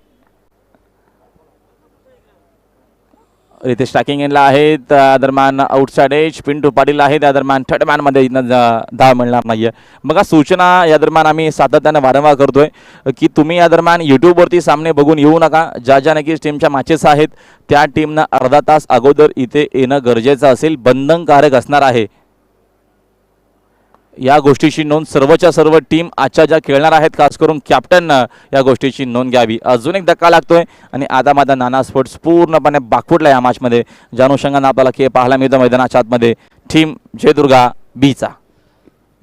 रितेश साकिंग इनला आहे. त्या दरम्यान आउटसाइड एज पिंटू पाटील आहे. त्या दरम्यान थर्ड मॅनमध्ये धाव मिळणार नाही आहे. बघा सूचना या दरम्यान आम्ही सातत्याने वारंवार करतोय की तुम्ही या दरम्यान यूट्यूबवरती सामने बघून येऊ नका. ज्या नक्कीच टीमच्या मॅचेस आहेत त्या टीमनं अर्धा तास अगोदर इथे येणं गरजेचं असेल, बंधनकारक असणार आहे. या गोष्टीची नोंद सर्वच्या सर्व टीम आजच्या ज्या खेळणार आहेत खास करून कॅप्टननं या गोष्टीची नोंद घ्यावी. अजून एक धक्का लागतोय आणि आता मात्र नाना स्पोर्ट्स पूर्णपणे बाकफुटला या मॅचमध्ये. ज्या अनुषंगाने आपल्याला खेळ पाहायला मिळतं मैदानाच्या आतमध्ये टीम जयदुर्गा बीचा.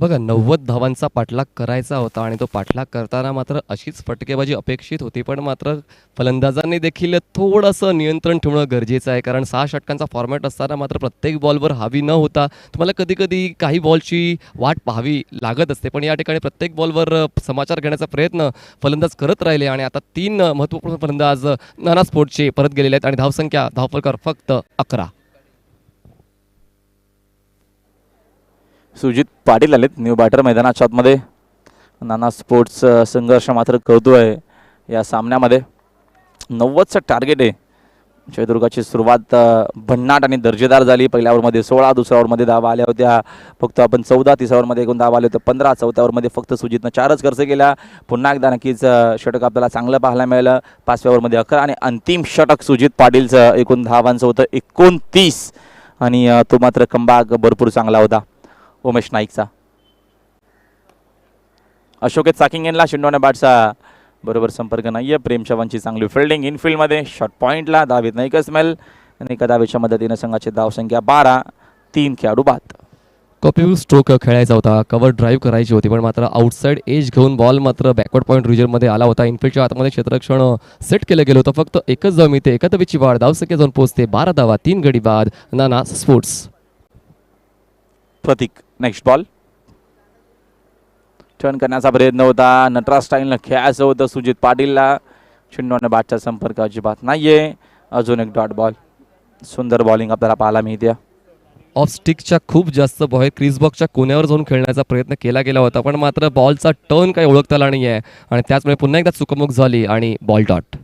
बघा 90 धावांचा पाठलाग करायचा होता आणि तो पाठलाग करताना मात्र अशीच फटकेबाजी अपेक्षित होती, पण मात्र फलंदाजांनी देखील थोडंसं नियंत्रण ठेवणं गरजेचं आहे, कारण 6 षटकांचा फॉर्मॅट असताना मात्र प्रत्येक बॉलवर हावी न होता तुम्हाला कधी कधी काही बॉलची वाट पाहावी लागत असते, पण या ठिकाणी प्रत्येक बॉलवर समाचार घेण्याचा प्रयत्न फलंदाज करत राहिले आणि आता 3 महत्त्वपूर्ण फलंदाज नाना स्पोर्ट्सचे परत गेलेले आहेत आणि धावसंख्या धावफलकर फक्त 11. सुजित पाटील आलेत न्यू बॅटर मैदानाच्या आतमध्ये. नाना स्पोर्ट्स संघर्ष मात्र करतोय या सामन्यामध्ये. 90चं टार्गेट आहे. जयदुर्गाची सुरुवात भन्नाट आणि दर्जेदार झाली. पहिल्या ओव्हरमध्ये 16, दुसऱ्या ओव्हरमध्ये धावा आल्या होत्या फक्त आपण 14, तिसऱ्या ओव्हरमध्ये एकूण धावा आले होते 15, चौथ्या ओव्हरमध्ये फक्त सुजितनं 4च खर्च केला. पुन्हा एकदा नक्कीच षटक आपल्याला चांगलं पाहायला मिळालं. 5व्या ओव्हरमध्ये 11 आणि अंतिम षटक सुजित पाटीलचं एकूण धावांचं होतं 29 आणि तो मात्र कमबॅक भरपूर चांगला होता उमेश नाईकचा. अशोक चाकिंग यांना शिंडोने बॅटचा बरोबर संपर्क नाहीये. प्रेम चव्हाणची चांगली फिल्डिंग इनफिल्डमध्ये शॉर्ट पॉईंटला धावीत नाही कसमेल आणि एका धावेच्या मदतीने संघाची धावसंख्या 12, 3 खेळाडू बाद. कॉपी स्ट्रोक खेळायचा होता, कव्हर ड्राईव्ह करायची होती, पण मात्र आउटसाईड एज घेऊन बॉल मात्र बॅकवर्ड पॉईंट रिजनमध्ये आला होता. इनफिल्डच्या आतमध्ये क्षेत्ररक्षण सेट केलं गेलं होतं. फक्त एकच धाव मिळते, एका धावेची वाढ, धावसंख्या जाऊन पोहोचते 12 धावा, 3 गडी बाद. नाना स्पोर्ट्स. प्रतीक नेक्स्ट बॉल टर्न करण्याचा प्रयत्न होता. नटराज स्टाईलनं खेळायचं होतं सुजित पाटीलला. चिंडोने बॅटचा संपर्क अजिबात नाहीये. अजून एक डॉट बॉल. सुंदर बॉलिंग आपल्याला पाहायला मिळते. ऑफ स्टिकच्या खूप जास्त बॉल क्रीज बॉक्सच्या कोण्यावर जाऊन खेळण्याचा प्रयत्न केला गेला होता, पण मात्र बॉलचा टर्न काही ओळखता आला नाही आहे आणि त्याचमुळे पुन्हा एकदा चुकमुक झाली आणि बॉल डॉट.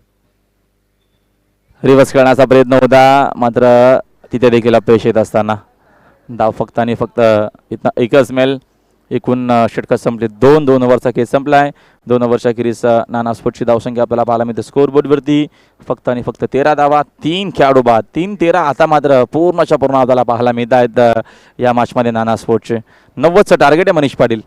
रिव्हर्स करण्याचा प्रयत्न होता मात्र तिथे देखील अपयश येत असताना धाव फक्त आणि फक्त इथं एकच मेल. एकूण षटकं संपले 2 ओव्हरचा खेळ संपलाय. 2 ओव्हरच्या खेळीस नाना स्पोर्ट्सची धावसंख्या आपल्याला पाहायला मिळते स्कोअरबोर्डवरती फक्त आणि फक्त 13 धावा, 3 खेळाडू बाद. 3-13 आता मात्र पूर्णच्या पूर्ण आपल्याला पाहायला मिळत आहेत या मॅचमध्ये नाना स्पोर्ट्सचे. 90चं टार्गेट आहे मनीष पाटील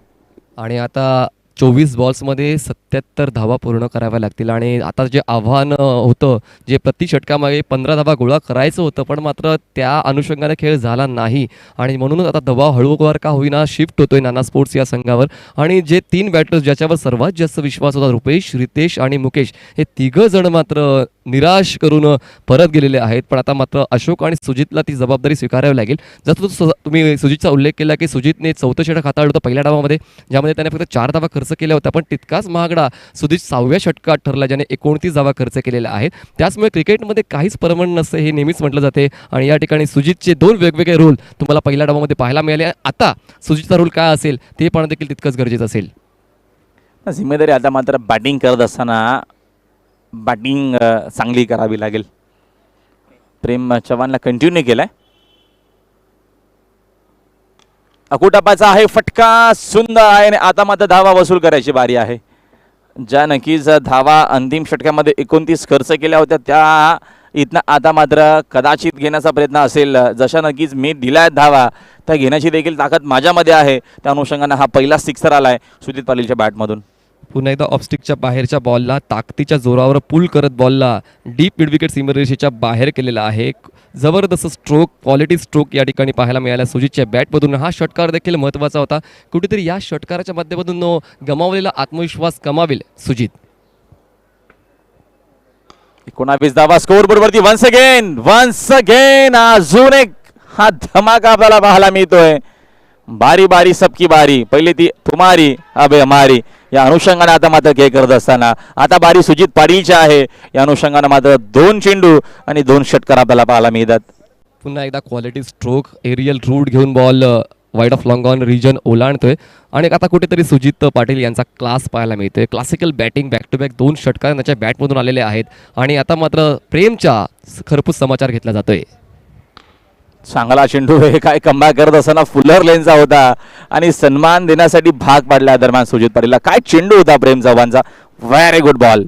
आणि आता 24 बॉल्समध्ये 77 धावा पूर्ण कराव्या लागतील आणि आता जे आव्हान होतं, जे प्रति षटकामागे 15 धावा गोळा करायचं होतं, पण मात्र त्या अनुषंगाने खेळ झाला नाही आणि म्हणूनच आता दबाव हळूवार का होईना शिफ्ट होतोय नाना स्पोर्ट्स या संघावर. आणि जे 3 बॅटर्स ज्याच्यावर सर्वात जास्त विश्वास होता, रुपेश, रितेश आणि मुकेश, हे तिघं जण मात्र निराश करून परत गेलेले आहेत. पण आता मात्र अशोक आणि सुजितला ती जबाबदारी स्वीकारावी लागेल. जसं तुम्ही सुजितचा उल्लेख केला की सुजितने 4थं षटक हाताळलं होतं पहिल्या डावामध्ये, ज्यामध्ये त्याने फक्त 4 धावा खर्च केल्या होत्या, पण तितकाच महागडा सुजित 6व्या षटकात ठरला, ज्याने 29 धावा खर्च केलेल्या आहेत. त्याचमुळे क्रिकेटमध्ये काहीच परमनंट नसतं हे नेहमीच म्हटलं जाते आणि या ठिकाणी सुजितचे 2 वेगवेगळे रोल तुम्हाला पहिल्या डावामध्ये पाहायला मिळाले. आता सुजितचा रोल काय असेल ते पाहणं देखील तितकंच गरजेचं असेल. जिम्मेदारी आता मात्र बॅटिंग करत असताना बॅटिंग चांगली करावी लागेल. प्रेम चव्हाणला कंटिन्यू केलाय. अकुटापाचा आहे फटका, सुंदर आहे आणि आता मात्र धावा वसूल करायची बारी आहे. ज्या नक्कीच धावा अंतिम षटकामध्ये 29 खर्च केल्या होत्या त्या इथनं आता मात्र कदाचित घेण्याचा प्रयत्न असेल. जशा नक्कीच मी दिल्या धावा त्या घेण्याची देखील ताकद माझ्यामध्ये आहे. त्या अनुषंगाने हा पहिला सिक्सर आलाय सुजित पाटीलच्या बॅटमधून. पुन्हा एकदा ऑफस्टिकच्या बाहेरच्या बॉलला ताकदीच्या जोरावर पुल करत बॉलला डीप मिडविकेट सीमारेषेच्या बाहेर केलेला आहे. जबरदस्त स्ट्रोक, क्वालिटी स्ट्रोक या ठिकाणी पाहायला मिळाला सुजितच्या बॅटमधून. हा षटकार देखील महत्त्वाचा होता. कुठेतरी या षटकाराच्या माध्यमातून गमावलेला आत्मविश्वास कमावेल सुजित. 19 धावा स्कोअरबोर्डवरती वन्स अगेन अजून एक हा धमाका आपल्याला पाहायला मिळतोय. बारी बारी सबकी बारी, पहिली ती तुम्हारी अबे हमारी या अनुषंगाने आता मात्र खेळ करत असताना आता बारी सुजित पाटीलची आहे. या अनुषंगाने मात्र 2 चेंडू आणि 2 षटकार आपल्याला पाहायला मिळतात. पुन्हा एकदा क्वालिटी स्ट्रोक, एरियल रूट घेऊन ball wide off long on region ओलांडतोय आणि आता कुठेतरी सुजित पाटील यांचा क्लास पाहायला मिळतोय. Classical batting, back to back 2 षटकार त्याच्या बॅटमधून आलेले आहेत आणि आता मात्र प्रेमचा खरपूस समाचार घेतला जातोय. चांगला चेंडू हे काय कमबॅक करत असताना फुलर लेनचा होता आणि सन्मान देण्यासाठी भाग पाडला दरम्यान सुजित पाटीलला. काय चेंडू होता प्रेम चव्हाणचा. Very good ball.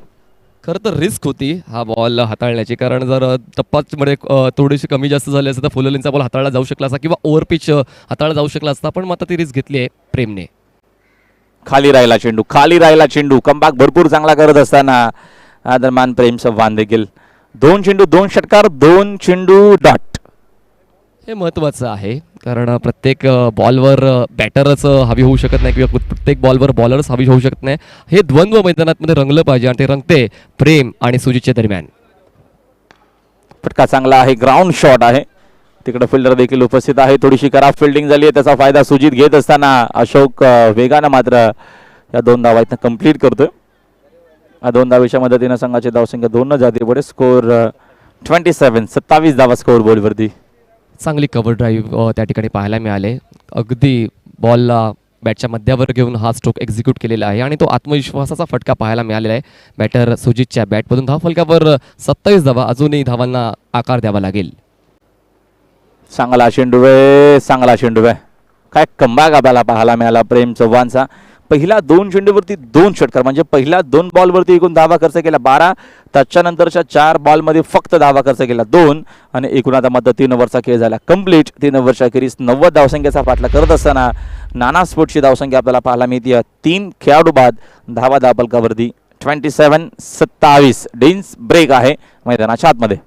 खरं तर रिस्क होती हा बॉल हाताळण्याची, कारण जर टप्पामध्ये थोडीशी कमी जास्त झाली असतं तर फुलरलेनचा बॉल हाताळला जाऊ शकला असता किंवा ओव्हरपिच हाताळला जाऊ शकला असता, पण मात्र ती रिस्क घेतली आहे प्रेमने. खाली राहिला चेंडू कमबॅक भरपूर चांगला करत असताना दरम्यान प्रेम चव्हाण देखील 2 चेंडू 2 षटकार 2 चेंडू डॉट. हे महत्त्वाचं आहे. कारण प्रत्येक बॉलवर बॅटरच हवी होऊ शकत नाही किंवा प्रत्येक बॉलवर बॉलरच हवी होऊ शकत नाही. हे द्वंद्व मैदानात रंगलं पाहिजे आणि ते रंगते प्रेम आणि सुजितच्या दरम्यान. फटका चांगला आहे, ग्राउंड शॉट आहे, तिकडे फिल्डर देखील उपस्थित आहे. थोडीशी खराब फिल्डिंग झाली आहे, त्याचा फायदा सुजित घेत असताना अशोक वेगानं मात्र या 2 धावा इथं कंप्लीट करतोय. 2 धावेच्या मदतीनं संघाची धावसंख्या 2 जाते पुढे. स्कोर 27 धावा स्कोर बोर्डवरती. चांगली कव्हर ड्राईव्ह त्या ठिकाणी पाहायला मिळाले. अगदी बॉलला बॅटच्या मध्यावर घेऊन हा स्ट्रोक एक्झिक्यूट केलेला आहे आणि तो आत्मविश्वासाचा फटका पाहायला मिळालेला आहे. बॅटर सुजितच्या बॅटमधून धाव फलकावर 27 धावा. अजूनही धावांना आकार द्यावा लागेल. चांगला चेंडू आहे. काय कमबॅक आपल्याला पाहायला मिळाला प्रेम चव्हाणचा. पहिल्या 2 चेंडूवरती 2 षटकार, म्हणजे पहिल्या 2 बॉलवरती एकूण धावा खर्च केला 12, त्याच्यानंतरच्या 4 बॉलमध्ये फक्त धावा खर्च केला 2 आणि एकूण आता मात्र 3 ओव्हरचा खेळ झाला कंप्लीट. 3 ओव्हरच्या अखेरीस 90 धावसंख्येचा पाठला करत असताना नाना स्पोर्ट्सची धावसंख्या आपल्याला पाहायला मिळते 3 खेळाडू बाद. धावा धावफलकावरती 27 डेन्स ब्रेक आहे मैदानाच्या आतमध्ये.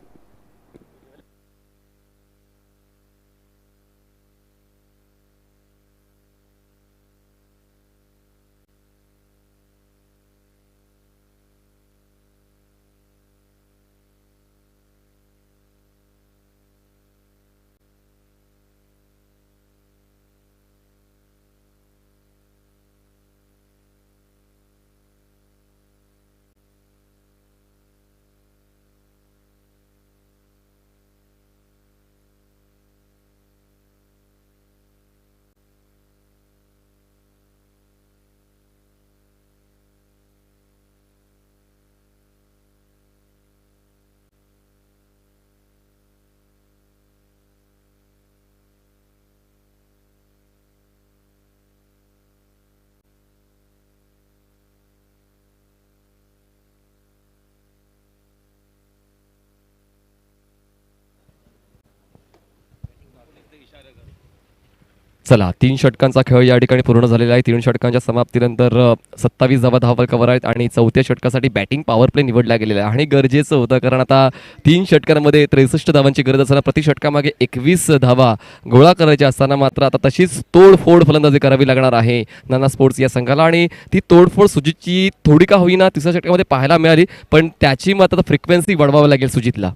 चला 3 षटकांचा खेळ या ठिकाणी पूर्ण झालेला आहे. 3 षटकांच्या समाप्तीनंतर 27 धावा धावफलकावर आहेत आणि 4थ्या षटकासाठी बॅटिंग पॉवर प्ले निवडला गेलेला आहे आणि गरजेचं होतं, कारण आता 3 षटकांमध्ये 63 धावांची गरज असताना प्रति षटकामागे 21 धावा गोळा करायच्या असताना मात्र आता तशीच तोडफोड फलंदाजी करावी लागणार आहे नाना स्पोर्ट्स या संघाला. आणि ती तोडफोड सुजितची थोडी का होईना 3ऱ्या षटकामध्ये पाहायला मिळाली, पण त्याची मात्र फ्रिक्वेन्सी वाढवावी लागेल सुजितला.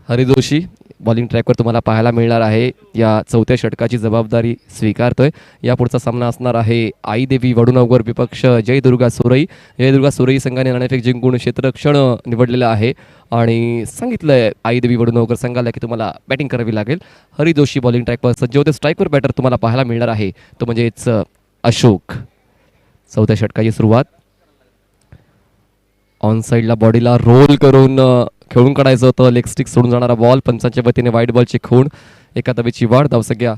हरी जोशी बॉलिंग ट्रॅकवर तुम्हाला पाहायला मिळणार आहे. या 4थ्या षटकाची जबाबदारी स्वीकारतोय. या पुढचा सामना असणार आहे आई देवी वडुनगर विपक्ष जयदुर्गा सोरई. जयदुर्गा सोरई संघाने नाणेफेक जिंकून क्षेत्ररक्षण निवडलेलं आहे आणि सांगितलंय आई देवी वडुनगर संघाला की तुम्हाला बॅटिंग करावी लागेल. हरी जोशी बॉलिंग ट्रॅकवर सज्ज होते. स्ट्राईकवर बॅटर तुम्हाला पाहायला मिळणार आहे तो म्हणजेच अशोक. 4थ्या षटकाची सुरुवात. ऑन साईडला बॉडीला रोल करून खेळून काढायचं होतं. लेग स्टिक सोडून जाणारा बॉल. पंचांच्या वतीने वाईट बॉलची खूण. एका धावेची वाढ. धावसंख्या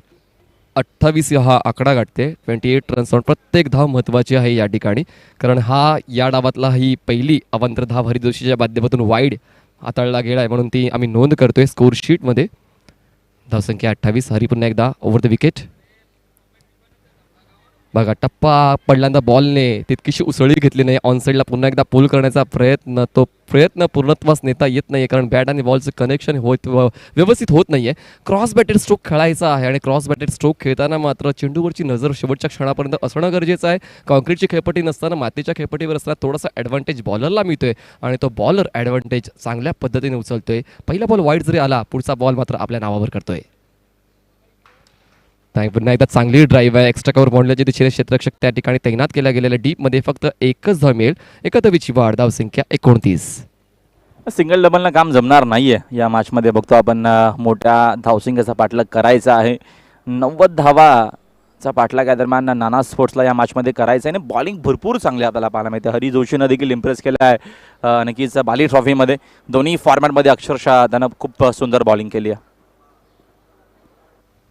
28 हा आकडा गाठते. 28 रन्स. प्रत्येक धाव महत्त्वाची आहे या ठिकाणी, कारण हा या डावातला ही पहिली अवांतर धाव हरी जोशीच्या माध्यमातून वाईड हाताळला गेला आहे, म्हणून ती आम्ही नोंद करतोय स्कोर शीटमध्ये. धावसंख्या 28. हरी पुन्हा एकदा ओव्हर द विकेट. बघा टप्पा पडल्यानंतर बॉलने तितकीशी उसळी घेतली नाही. ऑनसाईडला पुन्हा एकदा पूल करण्याचा प्रयत्न, तो प्रयत्न पूर्णत्वास नेता येत नाही कारण बॅट आणि बॉलचं कनेक्शन व्यवस्थित होत नाही आहे. क्रॉस बॅटेड स्ट्रोक खेळायचा आहे आणि क्रॉस बॅटेड स्ट्रोक खेळताना मात्र चेंडूवरची नजर शेवटच्या क्षणापर्यंत असणं गरजेचं आहे. कॉन्क्रीटची खेळपट्टी नसताना मातीच्या खेळपट्टीवर असताना थोडासा ॲडव्हान्टेज बॉलरला मिळतोय आणि तो बॉलर ॲडव्हान्टेज चांगल्या पद्धतीने उचलतोय. पहिला बॉल वाईट जरी आला, पुढचा बॉल मात्र आपल्या नावावर करतोय. पुन्हा एकदा चांगली ड्राईव्ह आहे. एक्स्ट्रा कव्हर बाउंड्रीच्या दिशेने क्षेत्ररक्षक त्या ठिकाणी तैनात केला गेलेल्या डीपमध्ये फक्त एकच धाव मिळेल. एका धावेची वाढ. धावसंख्या 29. सिंगल डबलनं काम जमणार नाहीये या मॅचमध्ये. बघतो आपण मोठ्या धावसंख्येचा पाठलाग करायचा आहे. 90 धावाचा पाठलाग या दरम्यान नाना स्पोर्ट्सला या मॅचमध्ये करायचं आहे आणि बॉलिंग भरपूर चांगली आपल्याला पाहायला मिळते. हरी जोशीनं देखील इम्प्रेस केलं आहे नक्कीच बाली ट्रॉफीमध्ये. दोन्ही फॉर्मॅटमध्ये अक्षरशः त्यानं खूप सुंदर बॉलिंग केली आहे.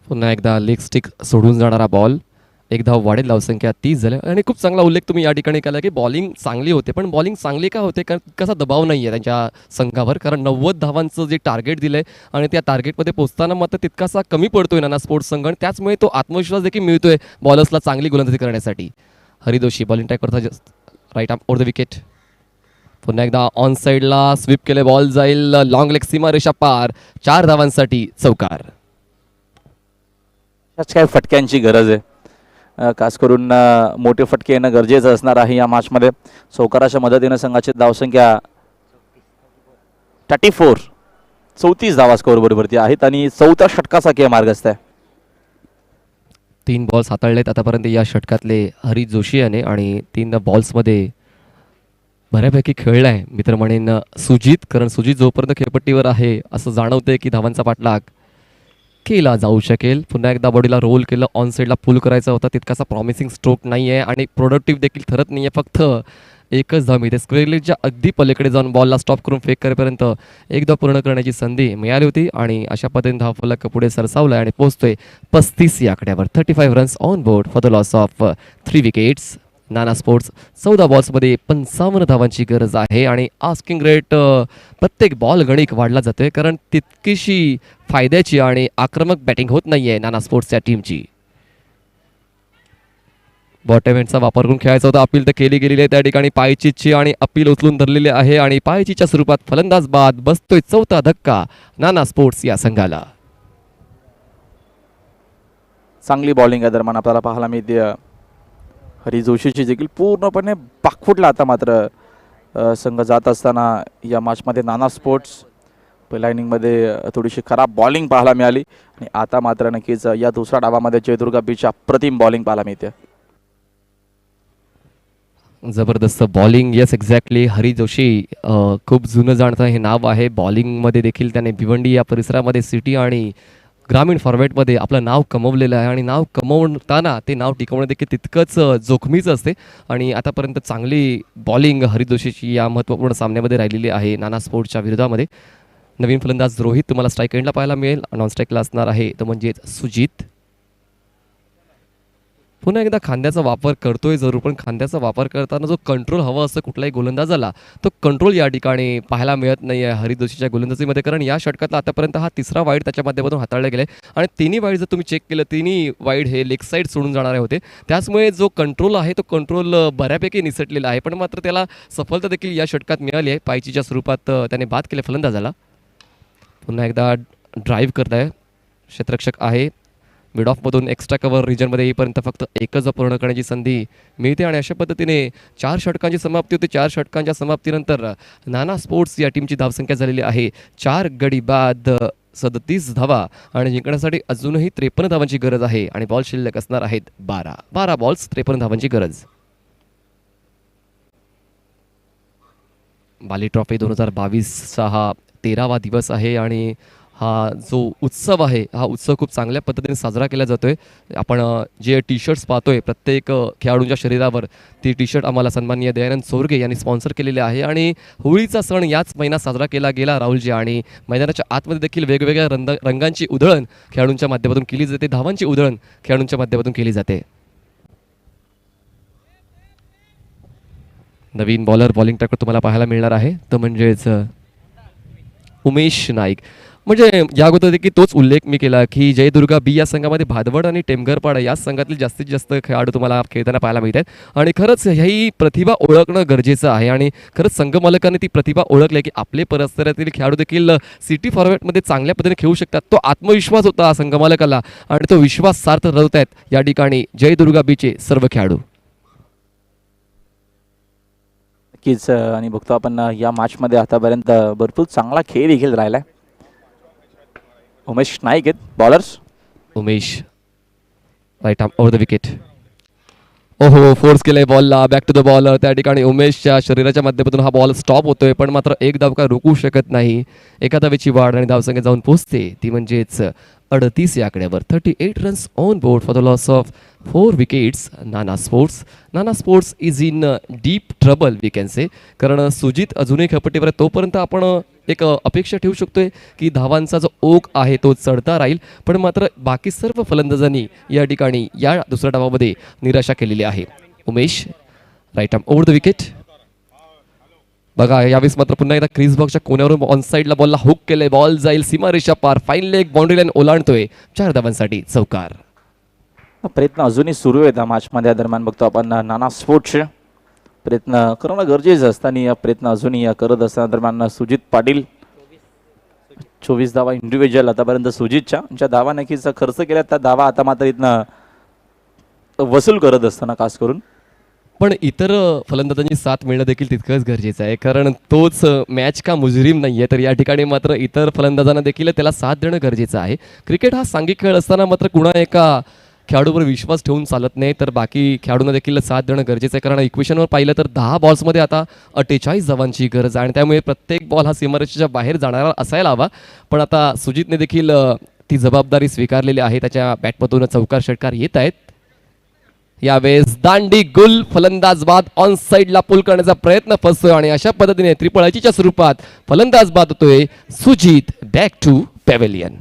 पुन्हा एकदा लेग स्टिक सोडून जाणारा बॉल. एक धाव वाढेल. धावसंख्या 30 झाली आणि खूप चांगला उल्लेख तुम्ही या ठिकाणी केला की बॉलिंग चांगली होते, पण बॉलिंग चांगली का होते, कारण कसा दबाव नाही आहे त्यांच्या संघावर, कारण 90 धावांचं जे टार्गेट दिलं आहे आणि त्या टार्गेटमध्ये पोहोचताना मात्र तितकासा कमी पडतोय नाना स्पोर्ट्स संघ आणि त्याचमुळे तो आत्मविश्वास देखील मिळतोय बॉलर्सला चांगली गोलंदाजी करण्यासाठी. हरी जोशी बॉलिंग ट्रॅक करता right arm over the wicket. पुन्हा एकदा ऑन साईडला स्वीप केले, बॉल जाईल लॉंग लेग, सीमारेषा पार, 4 धावांसाठी चौकार. त्याच काय फटक्यांची गरज आहे, खास करून मोठे फटके येणं गरजेचं असणार आहे या मॅचमध्ये. चौकाराच्या मदतीनं संघाची धावसंख्या 34 धावा स्कोअर बरोबरती आहेत आणि 4थ्या षटकाचा मार्गस्थ आहे. 3 बॉल्स हाताळलेत आतापर्यंत या षटकातले हरी जोशी याने आणि 3 बॉल्समध्ये बऱ्यापैकी खेळला आहे मी तर म्हणेन सुजित, कारण सुजित जोपर्यंत खेळपट्टीवर आहे असं जाणवतंय की धावांचा पाठलाग केला जाऊ शकेल. पुन्हा एकदा बॉडीला रोल केलं, ऑन साईडला पुल करायचा होता, तितकासा प्रॉमिसिंग स्ट्रोक नाही आहे आणि प्रोडक्टिव्ह देखील ठरत नाही आहे. फक्त एकच धाव मिळते. स्क्वेअर लेगच्या अगदी पलीकडे जाऊन बॉलला स्टॉप करून फेक करेपर्यंत एक धाव पूर्ण करण्याची संधी मिळाली होती आणि अशा पद्धतीने धावफलक पुढे सरसावला आणि पोहोचतोय 35 या आकड्यावर. 35 runs on board for the loss of 3 wickets. Nana sports 14 बॉल्समध्ये 55 धावांची गरज आहे आणि आस्किंग रेट प्रत्येक बॉल गणिक वाढला जातोय, कारण तितकीशी फायद्याची आणि आक्रमक बॅटिंग होत नाहीये नाना स्पोर्ट्सच्या टीमची. बॉटम एंडचा वापर करून खेळायचा होता, अपील तर केली गेलेली आहे त्या ठिकाणी पायचीची आणि अपील उचलून धरलेले आहे आणि पायचीच्या स्वरूपात फलंदाज बाद. बसतोय 4था धक्का नाना स्पोर्ट्स या संघाला. चांगली बॉलिंग या दरम्यान आपल्याला पाहायला मिळते. हरी जोशीची देखील पूर्णपणे पाखफुटला आता मात्र संघ जात असताना या मॅचमध्ये नाना स्पोर्ट्स पहिल्या इनिंगमध्ये थोडीशी खराब बॉलिंग पाहायला मिळाली आणि आता मात्र नक्कीच या दुसऱ्या डावामध्ये जयदुर्गा बीच्या अप्रतिम बॉलिंग पाहायला मिळते. जबरदस्त bowling. Yes exactly, Hari Joshi खूप जुनं जाणतं हे नाव आहे. बॉलिंगमध्ये देखील त्याने भिवंडी या परिसरामध्ये सिटी आणि ग्रामीण फॉर्मॅटमध्ये आपलं नाव कमवलेलं आहे आणि नाव कमवताना ते नाव टिकवणं देखील तितकंच जोखमीचं असते आणि आतापर्यंत चांगली बॉलिंग हरी जोशीची या महत्त्वपूर्ण सामन्यामध्ये राहिलेली आहे नाना स्पोर्ट्सच्या विरोधामध्ये. नवीन फलंदाज रोहित तुम्हाला स्ट्राईक एंडला पाहायला मिळेल, नॉन स्ट्राईकला असणार आहे तो म्हणजेच सुजित. पुन्हा एकदा खांद्याचा वापर करतोय जरूर, पण खांद्याचा वापर करताना जो कंट्रोल हवा असतो कुठलाही गोलंदाजाला तो कंट्रोल या ठिकाणी पाहायला मिळत नाही आहे हरी जोशीच्या गोलंदाजीमध्ये, कारण या षटकातला आतापर्यंत हा 3रा वाईड त्याच्या माध्यमातून हाताळला गेला आहे आणि तिन्ही वाईड जर तुम्ही चेक केलं तिन्ही वाईड हे लेग साईड सोडून जाणारे होते. त्याचमुळे जो कंट्रोल आहे तो कंट्रोल बऱ्यापैकी निसटलेला आहे, पण मात्र त्याला सफलता देखील या षटकात मिळाली आहे. पायचीच्या स्वरूपात त्याने बाद केले फलंदाजाला. पुन्हा एकदा ड्राईव्ह करत आहे क्षेत्ररक्षक आहे. मिड ऑफमधून एक्स्ट्रा कव्हर रिजनमध्ये येईपर्यंत फक्त एकच पूर्ण करण्याची संधी मिळते आणि अशा पद्धतीने 4 षटकांची समाप्ती होती. 4 षटकांच्या समाप्तीनंतर नाना स्पोर्ट्स या टीमची धावसंख्या झालेली आहे 4 गडी बाद 37 धावा आणि जिंकण्यासाठी अजूनही 53 धावांची गरज आहे आणि बॉल शिल्लक असणार आहेत 12 बॉल्स 53 धावांची गरज. बाली ट्रॉफी 2022चा हा 13वा दिवस आहे आणि हा जो उत्सव आहे हा उत्सव खूप चांगल्या पद्धतीने साजरा केला जातोय. आपण जे टी शर्ट्स पाहतोय प्रत्येक खेळाडूंच्या शरीरावर ती टी शर्ट आम्हाला सन्माननीय दयानंद चोरगे यांनी स्पॉन्सर केलेले आहे आणि होळीचा सण याच महिन्यात साजरा केला गेला राहुलजी आणि मैदानाच्या आतमध्ये देखील वेगवेगळ्या रंगांची उधळण खेळाडूंच्या माध्यमातून केली जाते, धावांची उधळण खेळाडूंच्या माध्यमातून केली जाते. नवीन बॉलिंग ट्रॅकर तुम्हाला पाहायला मिळणार आहे तो म्हणजेच उमेश नाईक. म्हणजे या अगोदर देखील तोच उल्लेख मी केला की जयदुर्गा बी या संघामध्ये भादवड आणि टेमघरपाडा या संघातील जास्तीत जास्त खेळाडू तुम्हाला खेळताना पाहायला मिळत आहेत आणि खरंच ही प्रतिभा ओळखणं गरजेचं आहे आणि खरंच संघ मालकांनी ती प्रतिभा ओळखली की आपले परिसरातील खेळाडू देखील सिटी फॉर्मॅटमध्ये चांगल्या पद्धतीने खेळू शकतात. तो आत्मविश्वास होता संघ मालकाला आणि तो विश्वास सार्थ ठरवत आहेत या ठिकाणी जयदुर्गा बीचे सर्व खेळाडू. नक्कीच आणि बघतो आपण या मॅचमध्ये आतापर्यंत भरपूर चांगला खेळ देखील राहिला आहे. उमेश नाईक आहेत bowlers. Umesh right arm over the wicket. ओहो फोर्स केलंय बॉलला, बॅक टू द बॉलर. त्या ठिकाणी उमेशच्या शरीराच्या माध्यमातून हा बॉल स्टॉप होतोय पण मात्र एक धाव का रोखू शकत नाही. एका धावेची वाढ आणि धावसंख्या जाऊन पोहोचते ती म्हणजेच 38 या आकड्यावर. 38 runs on board for the loss of 4 wickets. Nana sports is in deep trouble we can say, कारण सुजित अजूनही खेळपट्टीवर आहे तोपर्यंत आपण एक अपेक्षा ठेवू शकतोय की धावांचा जो ओघ आहे तो चढता राहील, पण मात्र बाकी सर्व फलंदाजांनी या ठिकाणी या दुसऱ्या डावामध्ये निराशा केलेली आहे. Umesh right arm over the wicket. बघा यावेळेस मात्र पुन्हा एकदा क्रीज बॉक्सच्या कोण्यावरून ऑन साईडला बॉलला हुक केलंय, बॉल जाईल सीमारेषा पार, फाईन लेग बाउंड्री लाईन ओलांडतोय 4 धावांसाठी चौकार. प्रयत्न अजूनही सुरू आहेत या मॅचमध्ये. दरम्यान बघतो आपण नाना स्पोर्ट्सचे प्रयत्न करणं गरजेचं असतं आणि या प्रयत्न अजूनही करत असताना दरम्यान सुजित पाटील 24 धावा इंडिव्हिज्युअल आतापर्यंत सुजितच्या ज्या धावा नक्कीच खर्च केल्या त्या धावा आता मात्र इथनं वसूल करत असताना खास करून. पण इतर फलंदाजांची साथ मिळणं देखील तितकंच गरजेचं आहे, कारण तोच मॅच का मुजरीम नाही आहे, तर या ठिकाणी मात्र इतर फलंदाजांना देखील त्याला साथ देणं गरजेचं आहे. क्रिकेट हा सांघिक खेळ असताना मात्र कुणा एका खेळाडूवर विश्वास ठेवून चालत नाही, तर बाकी खेळाडूंना देखील साथ देणं गरजेचं आहे. कारण इक्वेशनवर पाहिलं तर 10 बॉल्समध्ये आता 48 धावांची गरज आहे आणि त्यामुळे प्रत्येक बॉल हा सीमारेषेच्या बाहेर जाणारा असायला हवा. पण आता सुजितने देखील ती जबाबदारी स्वीकारलेली आहे. त्याच्या बॅटमधून चौकार षटकार येत आहेत. यावेळेस दांडी गुल फलंदाज बाद ऑन साईडला पुल करण्याचा प्रयत्न फसतोय आणि अशा पद्धतीने त्रिपळाचीच्या स्वरूपात फलंदाज बाद होतोय सुजित बॅक टू पॅव्हेलियन.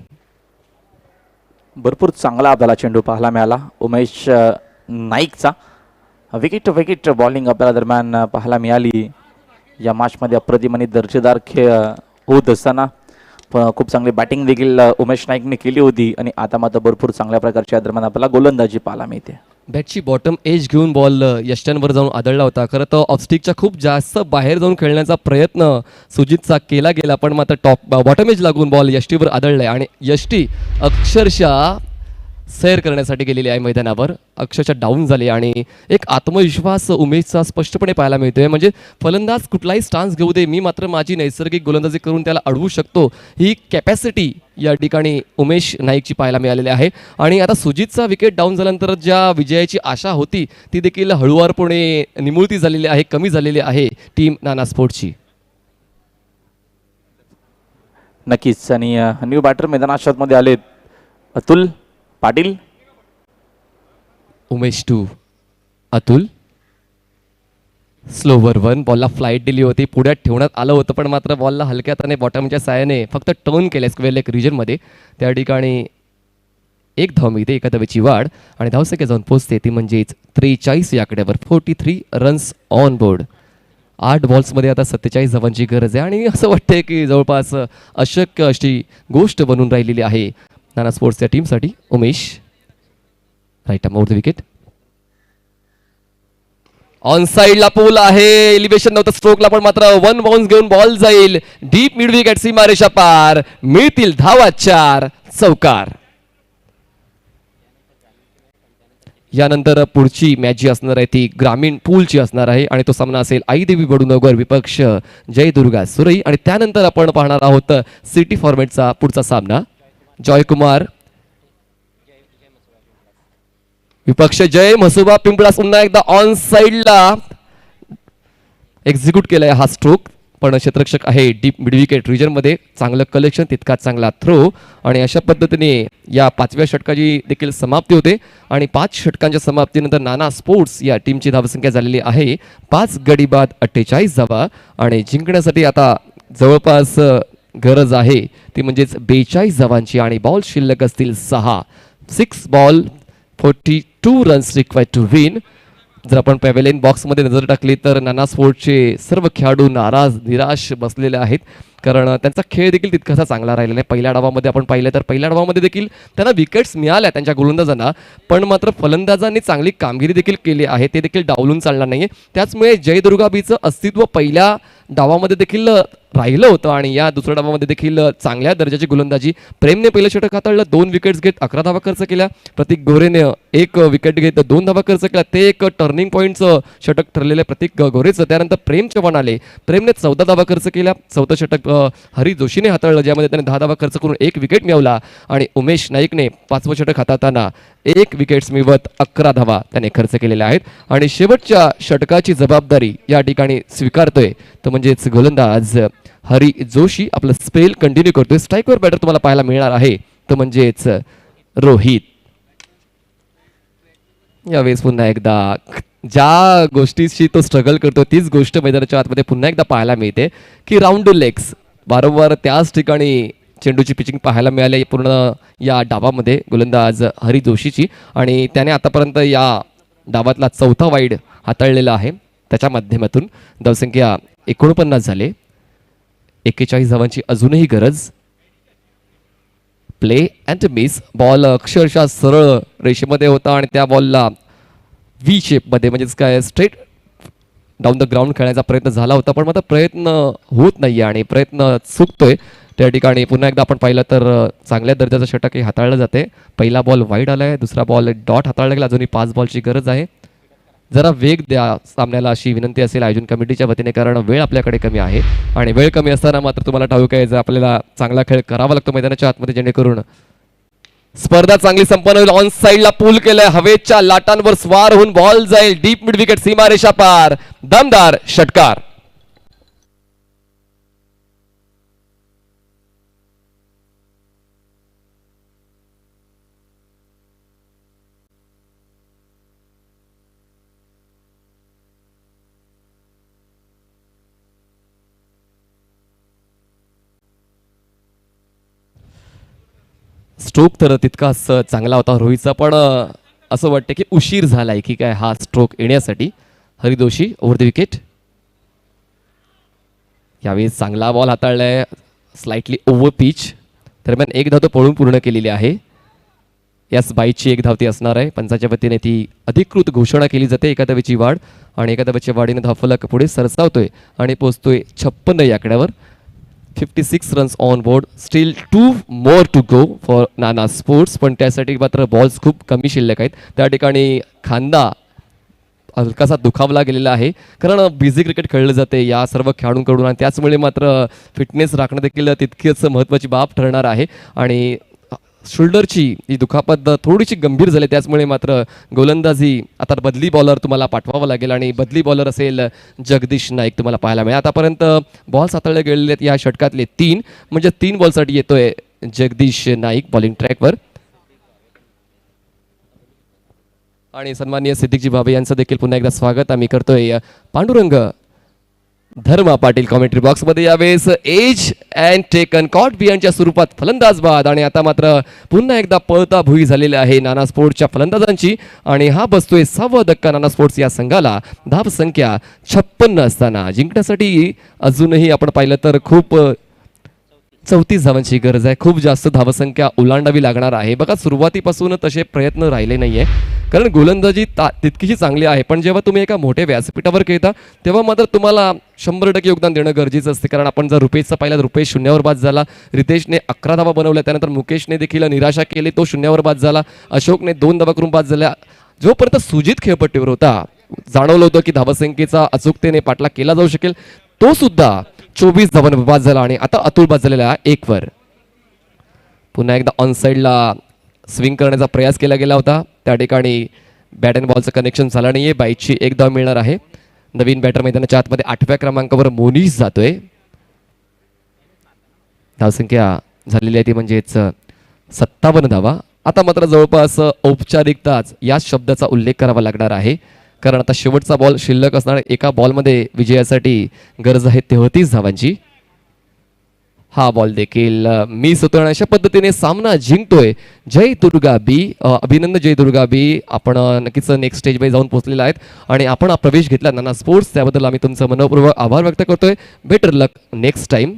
भरपूर चांगला आपल्याला चेंडू पाहायला मिळाला उमेश नाईकचा. विकेट बॉलिंग आपल्याला दरम्यान पाहायला मिळाली. या मॅचमध्ये अप्रतिम आणि दर्जेदार खेळ होत असताना खूप चांगली बॅटिंग देखील उमेश नाईकने केली होती आणि आता मात्र भरपूर चांगल्या प्रकारच्या दरम्यान आपल्याला गोलंदाजी पाहायला मिळते. बॅटची बॉटम एज घेऊन बॉल यष्ट्यांवर जाऊन आदळला होता. खरं तर ऑफस्टिकच्या खूप जास्त बाहेर जाऊन खेळण्याचा प्रयत्न सुजितचा केला गेला, पण मात्र बॉटम एज लागून बॉल यष्टीवर आदळलाय आणि यष्टी अक्षरशः सैर करण्यासाठी गेलेली आहे मैदानावर. अक्षरशः डाऊन झाली आणि एक आत्मविश्वास उमेशचा स्पष्टपणे पाहायला मिळतोय. म्हणजे फलंदाज कुठलाही स्टान्स घेऊ दे, मी मात्र माझी नैसर्गिक गोलंदाजी करून त्याला अडवू शकतो, ही कॅपॅसिटी या ठिकाणी उमेश नाईकची पाहायला मिळालेली आहे. आणि आता सुजितचा विकेट डाऊन झाल्यानंतर ज्या विजयाची आशा होती ती देखील हळुवारपणे निमुळती झालेली आहे, कमी झालेली आहे टीम नाना स्पोर्ट्सची. नक्कीच. आणि न्यू बॅटर मैदानात आलेत Atul Patil. Umesh to Atul. Slower one बॉलला फ्लाईट दिली होती, पुढ्यात ठेवण्यात आलं होतं, पण मात्र बॉलला हलक्या हाताने बॉटमच्या साहाय्याने फक्त टर्न केलं स्क्वेअर लेग रिजनमध्ये. त्या ठिकाणी एक धाव मिळते, एका धावेची वाढ आणि धावसंख्या जाऊन पोहोचते ती म्हणजेच 43 या आकड्यावर. 43 रन्स ऑन बोर्ड. 8 बॉल्समध्ये आता 47 धावांची गरज आहे आणि असं वाटतंय की जवळपास अशक्य अशी गोष्ट बनून राहिलेली आहे नाना स्पोर्ट्सच्या टीमसाठी. Umesh right arm over the wicket. On साइडला पूल आहे, एलिव्हेशन नव्हतं स्ट्रोकला, पण मात्र 1 बाउन्स घेऊन बॉल जाईल डीप मिड विकेट सीमारेषा पार. मिळतील धावा 4 चौकार. यानंतर पुढची मॅच जी असणार आहे ती ग्रामीण पूलची असणार आहे आणि तो सामना असेल आईदेवी बडूनगर विपक्ष जय दुर्गा सुरई. आणि त्यानंतर आपण पाहणार आहोत सिटी फॉर्मॅटचा पुढचा सामना. जॉयकुमार विपक्ष जय म्हसोबा पिंपळास. पुन्हा एकदा ऑन साइडला एक्झिक्यूट केलाय हा स्ट्रोक, पण क्षेत्ररक्षक आहे डीप मिड विकेट रिजनमध्ये. चांगलं कलेक्शन, तितकाच चांगला थ्रो आणि अशा पद्धतीने या 5व्या षटकाची देखील समाप्ती होते. आणि 5 षटकांच्या समाप्तीनंतर नाना स्पोर्ट्स या टीमची धावसंख्या झालेली आहे 5 गडी बाद 48 धावा आणि जिंकण्यासाठी आता जवळपास गरज आहे ती म्हणजेच 42 धावांची आणि बॉल शिल्लक असतील 6 ball 42 runs required to win. जर आपण पॅव्हेलियन बॉक्समध्ये नजर टाकली तर नाना स्पोर्ट्सचे सर्व खेळाडू नाराज निराश बसलेले आहेत, कारण त्यांचा खेळ देखील तितकासा चांगला राहिलेला आहे. पहिल्या डावामध्ये आपण पाहिलं तर पहिल्या डावामध्ये देखील त्यांना विकेट्स मिळाल्या त्यांच्या गोलंदाजांना, पण मात्र फलंदाजांनी चांगली कामगिरी देखील केली आहे, ते देखील डावलून चालणार नाही. त्याचमुळे जय दुर्गा बीचं अस्तित्व पहिल्या डावामध्ये देखील राहिलं होतं आणि या दुसऱ्या डावामध्ये देखील चांगल्या दर्जाची गोलंदाजी. प्रेमने पहिलं षटक हाताळलं, 2 विकेट्स घेत 11 धावा खर्च केल्या. प्रतीक गोरेने 1 विकेट घेत 2 धावा खर्च केला. ते एक टर्निंग पॉईंटचं षटक ठरलेलं प्रतीक गोरेचं. त्यानंतर प्रेम चव्हाण आले, प्रेमने 14 धावा खर्च केल्या. 4थं षटक हरी जोशीने हाताळलं, ज्यामध्ये त्याने 10 धावा खर्च करून 1 विकेट मिळवला. आणि उमेश नाईकने 5वं षटक हाताळताना 1 विकेट्स मिळवत 11 धावा त्याने खर्च केलेल्या आहेत. आणि शेवटच्या षटकाची जबाबदारी या ठिकाणी स्वीकारतोय तो म्हणजेच गोलंदाज हरी जोशी. आपलं स्पेल कंटिन्यू करतोय. स्ट्राईकवर बॅटर तुम्हाला पाहायला मिळणार आहे तो म्हणजेच रोहित. यावेळेस पुन्हा एकदा ज्या गोष्टीशी तो स्ट्रगल करतो तीच गोष्ट मैदानाच्या आतमध्ये पुन्हा एकदा पाहायला मिळते की राऊंड टू लेग्स. वारंवार त्याच ठिकाणी चेंडूची पिचिंग पाहायला मिळाली पूर्ण या डावामध्ये गोलंदाज हरी जोशीची. आणि त्याने आतापर्यंत या डावातला 4था वाईड हाताळलेला आहे. त्याच्या माध्यमातून धावसंख्या 49 झाले. 41 धावांची अजूनही गरज. Play and miss. बॉल अक्षरशः सरळ रेषेमध्ये होता आणि त्या बॉलला व्ही शेपमध्ये म्हणजेच काय स्ट्रेट डाऊन द ग्राउंड खेळण्याचा प्रयत्न झाला होता, पण मात्र प्रयत्न होत नाही आहे आणि प्रयत्न चुकतोय त्या ठिकाणी. पुन्हा एकदा आपण पाहिलं तर चांगल्या दर्जाचं षटकही हाताळलं जाते. पहिला बॉल वाईड आला आहे, दुसरा बॉल डॉट हाताळला गेला. अजूनही 5 बॉलची गरज आहे. जरा वेग द्या सामन्याला अशी विनंती असेल आयोजन कमिटीच्या वतीने, कारण वेळ आपल्याकडे कमी आहे आणि वेळ कमी असताना मात्र तुम्हाला ठाऊक आहे जर आपल्याला चांगला खेळ करावा लागतो मैदानाच्या आतमध्ये, जेणेकरून स्पर्धा चांगली संपन्न होईल. ऑन साइडला पूल केलंय, हवेच्या लाटांवर स्वार होऊन बॉल जाईल डीप मिड विकेट, सीमारेषा पार, दमदार षटकार. स्ट्रोक तर तितकाच चांगला होता रोहितचा, पण असं वाटतं की उशीर झालाय की काय हा स्ट्रोक येण्यासाठी. हरिदोशी ओव्हर द विकेट. यावेळी चांगला बॉल हाताळलाय, स्लाइटली ओव्हर पिच. दरम्यान एक धाव तो पळून पूर्ण केलेली आहे. याच बाईची एक धाव ती असणार आहे. पंचाच्या वतीने ती अधिकृत घोषणा केली जाते. एका धावेची वाढ आणि एका धावेच्या वाढीने धावफलक पुढे सरसावतोय आणि पोहोचतोय 56 या आकड्यावर. 56 runs on board. Still 2 more to go for Nana sports, पण त्यासाठी मात्र बॉल्स खूप कमी शिल्लक आहेत. त्या ठिकाणी खांदा हलकासा दुखावला गेलेला आहे, कारण बिझी क्रिकेट खेळलं जाते या सर्व खेळाडूंकडून आणि त्याचमुळे मात्र फिटनेस राखणं देखील तितकीच महत्त्वाची बाब ठरणार आहे. आणि शोल्डरची ही दुखापत थोडीशी गंभीर झाली, त्याचमुळे मात्र गोलंदाजी आता बदली बॉलर तुम्हाला पाठवावं लागेल आणि बदली बॉलर असेल जगदीश नाईक तुम्हाला पाहायला मिळेल. आतापर्यंत बॉल्स हाताळले गेलेले आहेत या षटकातले 3, म्हणजे 3 बॉलसाठी येतोय जगदीश नाईक बॉलिंग ट्रॅकवर. आणि सन्माननीय सिद्दीकजी भावे यांचं देखील पुन्हा एकदा स्वागत आम्ही करतोय. पांडुरंग धर्मा पाटील कॉमेंट्री बॉक्समध्ये. यावेळेस एज अँड टेकन कॉट बियांच्या स्वरूपात फलंदाज बाद आणि आता मात्र पुन्हा एकदा पळता भुई झालेली आहे नाना स्पोर्ट्सच्या फलंदाजांची आणि हा बसतोय 6वा धक्का नाना स्पोर्ट्स या संघाला. धाव संख्या 56 असताना जिंकण्यासाठी अजूनही आपण पाहिलं तर खूप 34 धावांची गरज आहे. खूप जास्त धावसंख्या ओलांडावी लागणार आहे. बघा सुरुवातीपासून तसे प्रयत्न राहिले नाहीये, कारण गोलंदाजी तितकीही चांगली आहे, पण जेव्हा तुम्ही एका मोठ्या व्यासपीठावर खेळता तेव्हा मात्र तुम्हाला 100% योगदान देणं गरजेचं असते. कारण आपण जर रुपेशचा पाहिला तर रुपेश 0वर बाद झाला, रितेशने 11 धावा बनवल्या, त्यानंतर मुकेशने देखील निराशा केली, तो 0वर बाद झाला, अशोकने 2 धावा करून बाद झाल्या. जोपर्यंत सुजित खेळपट्टीवर होता जाणवलं होतं की धावसंख्येचा अचूकतेने पाठलाग केला जाऊ शकेल, तो सुद्धा 24 धावांवर बाद झाला आणि आता अतुल बाद झालेला 1 वर. पुन्हा एकदा ऑन साइडला स्विंग करण्याचा प्रयास केला गेला होता, त्या ठिकाणी बॅट अँड बॉलचं कनेक्शन झालं नाहीये. बाईची 1 धाव मिळणार आहे. नवीन बॅटर मैदानाच्या आतमध्ये 8व्या क्रमांकावर मोनीस जातोय. धावसंख्या झालेली आहे ती म्हणजेच 57 धावा. आता मात्र जवळपास औपचारिकताच या शब्दाचा उल्लेख करावा लागणार आहे, कारण आता शेवटचा बॉल शिल्लक असणार. एका बॉलमध्ये विजयासाठी गरज आहे 33 धावांची. हा बॉल देखील मिस होतोय आणि अशा पद्धतीने सामना जिंकतोय जय दुर्गा बी. अभिनंदन जय दुर्गा बी, आपण नक्कीच नेक्स्ट स्टेजमध्ये जाऊन पोहोचलेला आहेत आणि आपण हा प्रवेश घेतला नाना स्पोर्ट्स, त्याबद्दल आम्ही तुमचं मनपूर्वक आभार व्यक्त करतोय. बेटर लक नेक्स्ट टाइम.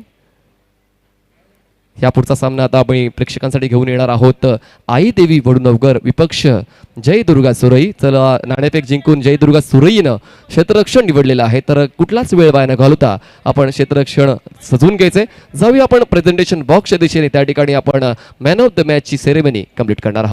या पुढचा सामना आता आपण प्रेक्षकांसाठी घेऊन येणार आहोत. आई देवी वडुनवगर विपक्ष जय दुर्गा सुरई. चला, नाणेफेक जिंकून जय दुर्गा सुरईनं क्षेत्ररक्षण निवडलेलं आहे, तर कुठलाच वेळ वाया न घालवता आपण क्षेत्ररक्षण सजवून घ्यायचंय. जाऊया आपण प्रेझेंटेशन बॉक्सच्या दिशेने. त्या ठिकाणी आपण मॅन ऑफ द मॅचची सेरेमनी कंप्लीट करणार आहोत.